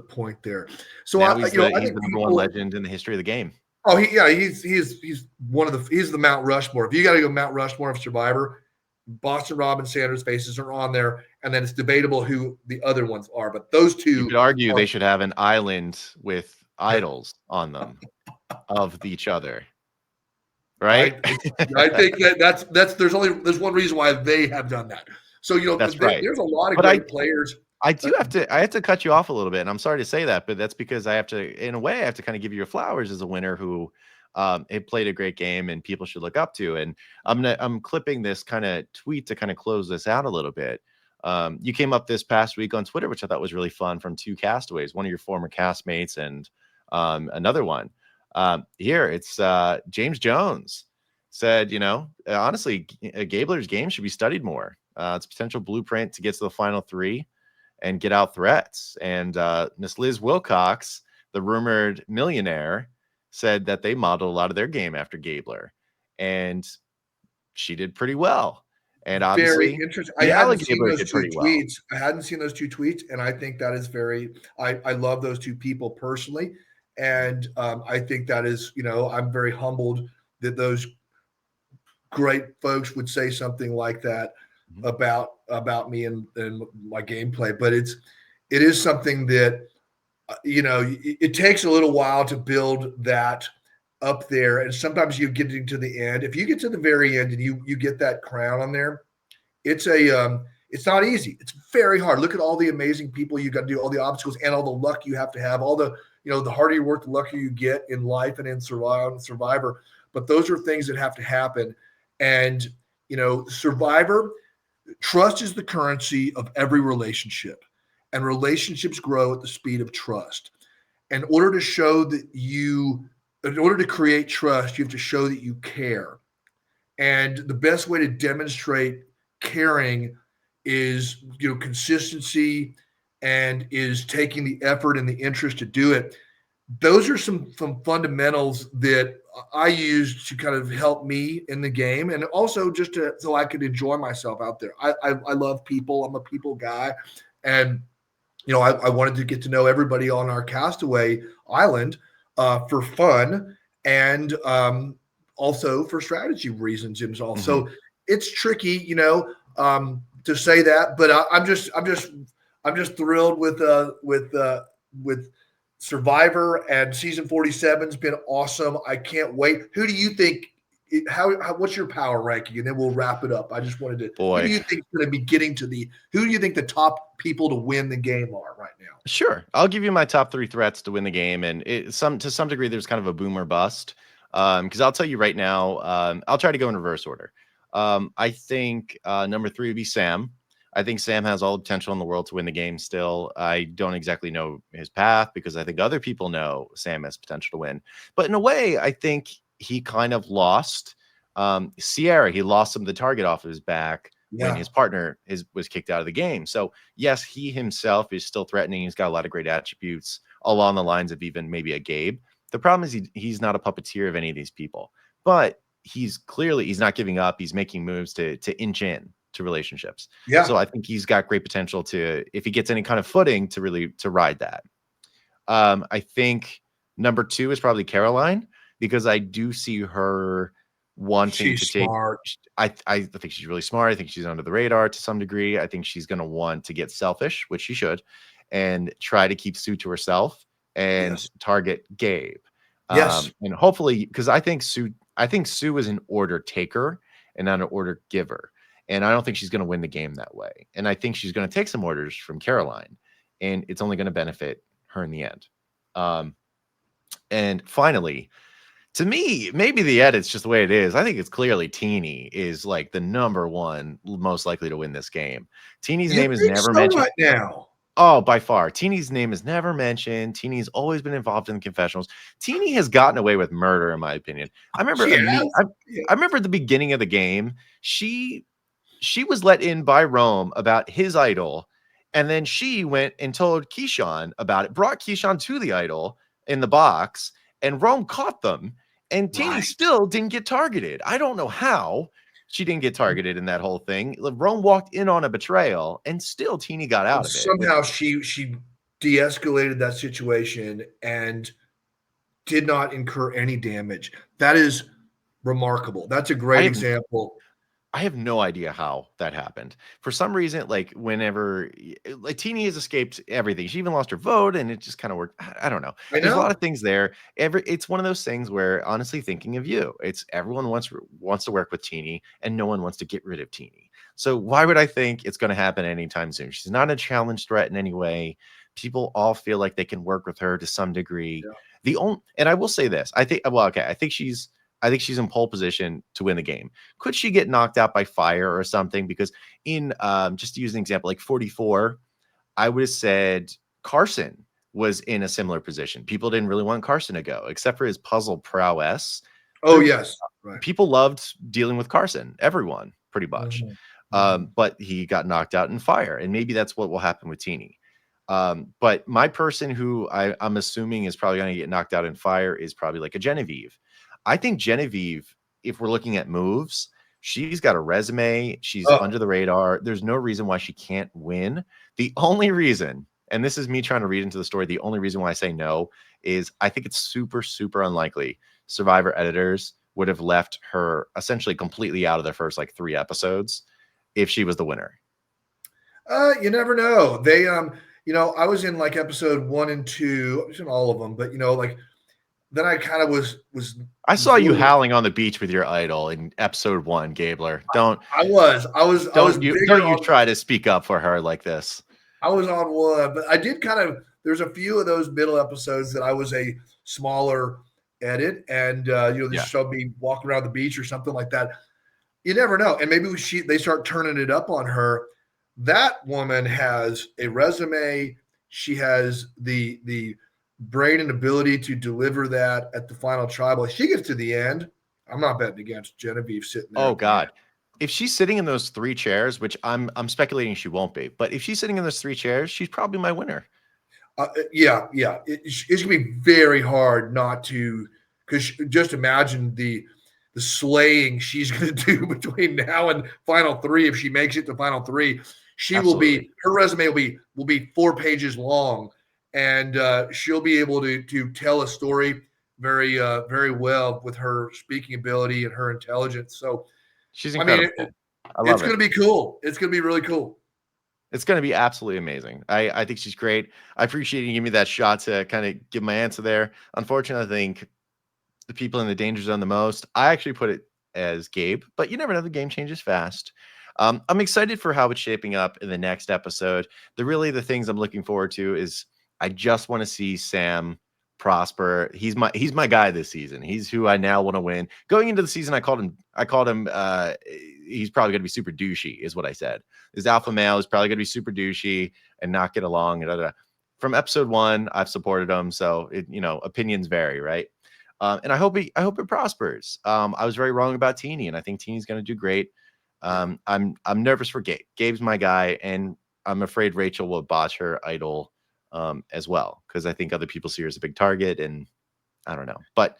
point there. So now he's the number one legend in the history of the game. Oh, he's the Mount Rushmore. If you got to go Mount Rushmore of Survivor, Boston Rob and Sanders' faces are on there, and then it's debatable who the other ones are. But those two, you could argue they should have an island with idols on them of each other, right? I think there's one reason why they have done that. So that's right. There's a lot of great players. I have to cut you off a little bit, and I'm sorry to say that, but that's because I have to kind of give you your flowers as a winner who it played a great game and people should look up to. And I'm clipping this kind of tweet to kind of close this out a little bit. You came up this past week on Twitter, which I thought was really fun, from 2 castaways, one of your former castmates and another one. Here it's James Jones said, honestly, Gabler's game should be studied more. It's a potential blueprint to get to the final 3 and get out threats. And Miss Liz Wilcox, the rumored millionaire, said that they modeled a lot of their game after Gabler, and she did pretty well. And obviously, very interesting. I hadn't seen those 2 tweets. I hadn't seen those 2 tweets, and I think that is very. I love those 2 people personally, and I think that is. I'm very humbled that those great folks would say something like that about me and my gameplay. But it is something that it takes a little while to build that up there, and sometimes you get to the end. If you get to the very end and you get that crown on there, it's not easy. It's very hard. Look at all the amazing people you got to do, all the obstacles and all the luck you have to have, all the the harder you work, the luckier you get in life and in Survivor. But those are things that have to happen. And Survivor, trust is the currency of every relationship, and relationships grow at the speed of trust. in order to show that in order to create trust, you have to show that you care. And the best way to demonstrate caring is, consistency, and is taking the effort and the interest to do it. Those are some fundamentals that I use to kind of help me in the game, and also just so I could enjoy myself out there. I love people. I'm a people guy, and I wanted to get to know everybody on our Castaway Island for fun, and also for strategy reasons and all. Mm-hmm. So it's tricky, to say that, but I'm just thrilled with Survivor, and season 47's been awesome. I can't wait. Who do you think? What's your power ranking? And then we'll wrap it up. I just wanted to. Who do you think is going to be getting to who do you think the top people to win the game are right now? Sure, I'll give you my top 3 threats to win the game, and to some degree, there's kind of a boom or bust. Because I'll tell you right now, I'll try to go in reverse order. I think number 3 would be Sam. I think Sam has all the potential in the world to win the game still. I don't exactly know his path, because I think other people know Sam has potential to win. But in a way, I think he kind of lost Sierra. He lost some of the target off of his back when his partner was kicked out of the game. So yes, he himself is still threatening. He's got a lot of great attributes along the lines of even maybe a Gabe. The problem is he's not a puppeteer of any of these people, but he's not giving up. He's making moves to inch in to relationships. Yeah. So I think he's got great potential to, if he gets any kind of footing, to ride that. I think number 2 is probably Caroline, because I do see her wanting to take. Smart. I think she's really smart. I think she's under the radar to some degree. I think she's going to want to get selfish, which she should, and try to keep Sue to herself and target Gabe. Yes. And hopefully, because I think Sue is an order taker and not an order giver. And I don't think she's going to win the game that way. And I think she's going to take some orders from Caroline, and it's only going to benefit her in the end. And finally, to me, maybe the edit's just the way it is. I think it's clearly Teeny is like the number 1 most likely to win this game. Teeny's name is never mentioned right now. Oh, by far. Teeny's name is never mentioned. Teeny's always been involved in the confessionals. Teeny has gotten away with murder, in my opinion. I remember I remember at the beginning of the game, she was let in by Rome about his idol, and then she went and told Keyshawn about it, brought Keyshawn to the idol in the box, and Rome caught them, and Teeny still didn't get targeted. I don't know how she didn't get targeted in that whole thing. Rome walked in on a betrayal, and still Teeny got out of it. Somehow she de-escalated that situation and did not incur any damage. That is remarkable. That's a great example. I have no idea how that happened. For some reason, like Teeny has escaped everything. She even lost her vote, and it just kind of worked. I don't know. There's a lot of things there. It's one of those things where, honestly, thinking of you, it's everyone wants to work with Teeny, and no one wants to get rid of Teeny. So why would I think it's going to happen anytime soon? She's not a challenge threat in any way. People all feel like they can work with her to some degree. Yeah. And I will say this. I think she's in pole position to win the game. Could she get knocked out by fire or something? Because in just to use an example, like 44, I would have said Carson was in a similar position. People didn't really want Carson to go, except for his puzzle prowess. Oh, yes. Right. People loved dealing with Carson. Everyone, pretty much. Mm-hmm. But he got knocked out in fire. And maybe that's what will happen with Teeny. But my person who I'm assuming is probably going to get knocked out in fire is probably like a Genevieve. I think Genevieve, if we're looking at moves, she's got a resume. She's under the radar. There's no reason why she can't win. The only reason, and this is me trying to read into the story, the only reason why I say no is I think it's super, super unlikely Survivor editors would have left her essentially completely out of the first like 3 episodes if she was the winner. You never know. They, I was in like episode 1 and 2. I was in all of them, but then I kind of was. I saw you howling on the beach with your idol in episode 1, Gabler. Don't you try to speak up for her like this. I was on one, but I did kind of. There's a few of those middle episodes that I was a smaller edit, and they showed me walking around the beach or something like that. You never know, and maybe they start turning it up on her. That woman has a resume. She has the brain and ability to deliver that at the final tribal. If she gets to the end, I'm not betting against Genevieve sitting there. Oh God. If she's sitting in those 3 chairs, which I'm speculating she won't be, but if she's sitting in those 3 chairs, she's probably my winner. Yeah. It's gonna be very hard not to, because just imagine the slaying she's gonna do between now and final 3. If she makes it to final 3, she Absolutely. will be, her resume will be 4 pages long, and she'll be able to tell a story very very well with her speaking ability and her intelligence. So she's I mean, incredible. I love it's going to be cool. It's going to be really cool. It's going to be absolutely amazing. I think she's great. I appreciate you giving me that shot to kind of give my answer there. Unfortunately, I think the people in the danger zone the most, I actually put it as Gabe, but you never know. The game changes fast. I'm excited for how it's shaping up in the next episode. The things I'm looking forward to is I just want to see Sam prosper. He's my guy this season. He's who I now want to win. Going into the season, I called him he's probably going to be super douchey is what I said. His alpha male is probably going to be super douchey and not get along. From episode 1, I've supported him. So opinions vary, right? And I hope it prospers. I was very wrong about Teeny, and I think Teeny's going to do great. I'm nervous for Gabe. Gabe's my guy, and I'm afraid Rachel will botch her idol as well, because I think other people see her as a big target, and I don't know. But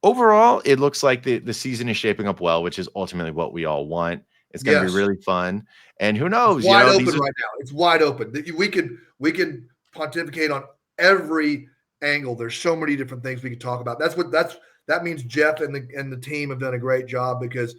overall, it looks like the season is shaping up well, which is ultimately what we all want. It's going to be really fun, and who knows? It's wide open right now. It's wide open. We could pontificate on every angle. There's so many different things we could talk about. That means Jeff and the team have done a great job, because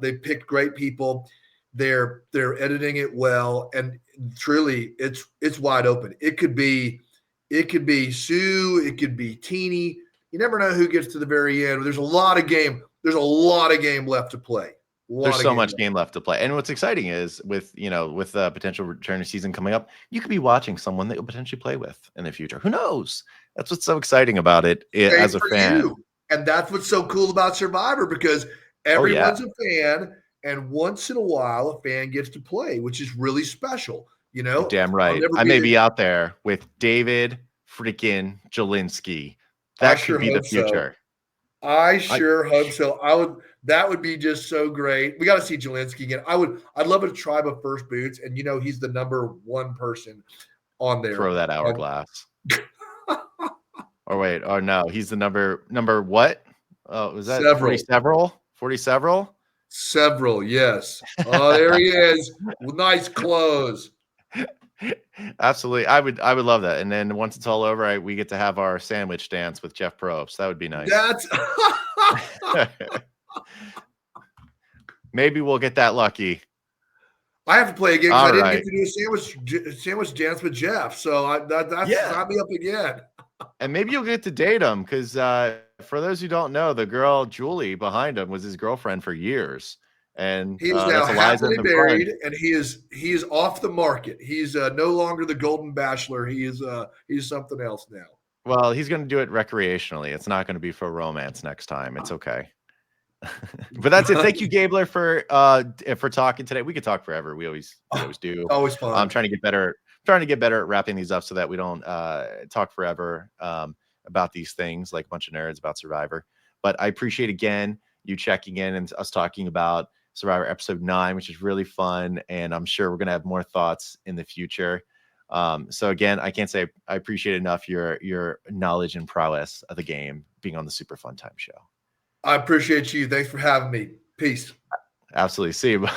they picked great people. They're editing it well, and truly, it's wide open. It could be Sue. It could be Teeny. You never know who gets to the very end. There's a lot of game. There's a lot of game left to play. There's so much game left to play. And what's exciting is with the potential return of season coming up, you could be watching someone that you'll potentially play with in the future. Who knows? That's what's so exciting about it as a fan. And that's what's so cool about Survivor, because everyone's a fan, and once in a while a fan gets to play, which is really special. You're damn right. I may be out there with David freaking Jelinski. That could be the future. I sure hope so. That would be just so great. We got to see Jelinski again. I'd love a tribe of first boots, and he's the number 1 person on there. Throw that hourglass. Or wait, or no, he's the number what? Oh, was that 40 several? 40 several? Several, yes. Oh, there he is. Nice clothes. Absolutely. I would love that. And then once it's all over, we get to have our sandwich dance with Jeff Probst. That would be nice. Maybe we'll get that lucky. I have to play a game because I didn't get to do a sandwich dance with Jeff. So that's sign me up again. And maybe you'll get to date him, because for those who don't know, the girl Julie behind him was his girlfriend for years. And he is now happily married, and he is off the market. He's no longer the Golden Bachelor. He's something else now. Well, he's going to do it recreationally. It's not going to be for romance next time. It's okay. But that's it. Thank you, Gabler, for talking today. We could talk forever. We always do. Always fun. I'm trying to get better at wrapping these up so that we don't talk forever about these things like a bunch of nerds about Survivor. But I appreciate again you checking in and us talking about Survivor episode 9, which is really fun, and I'm sure we're gonna have more thoughts in the future. So again, I can't say I appreciate enough your knowledge and prowess of the game being on the Super Fun Time show. I appreciate you. Thanks for having me. Peace. Absolutely. See you.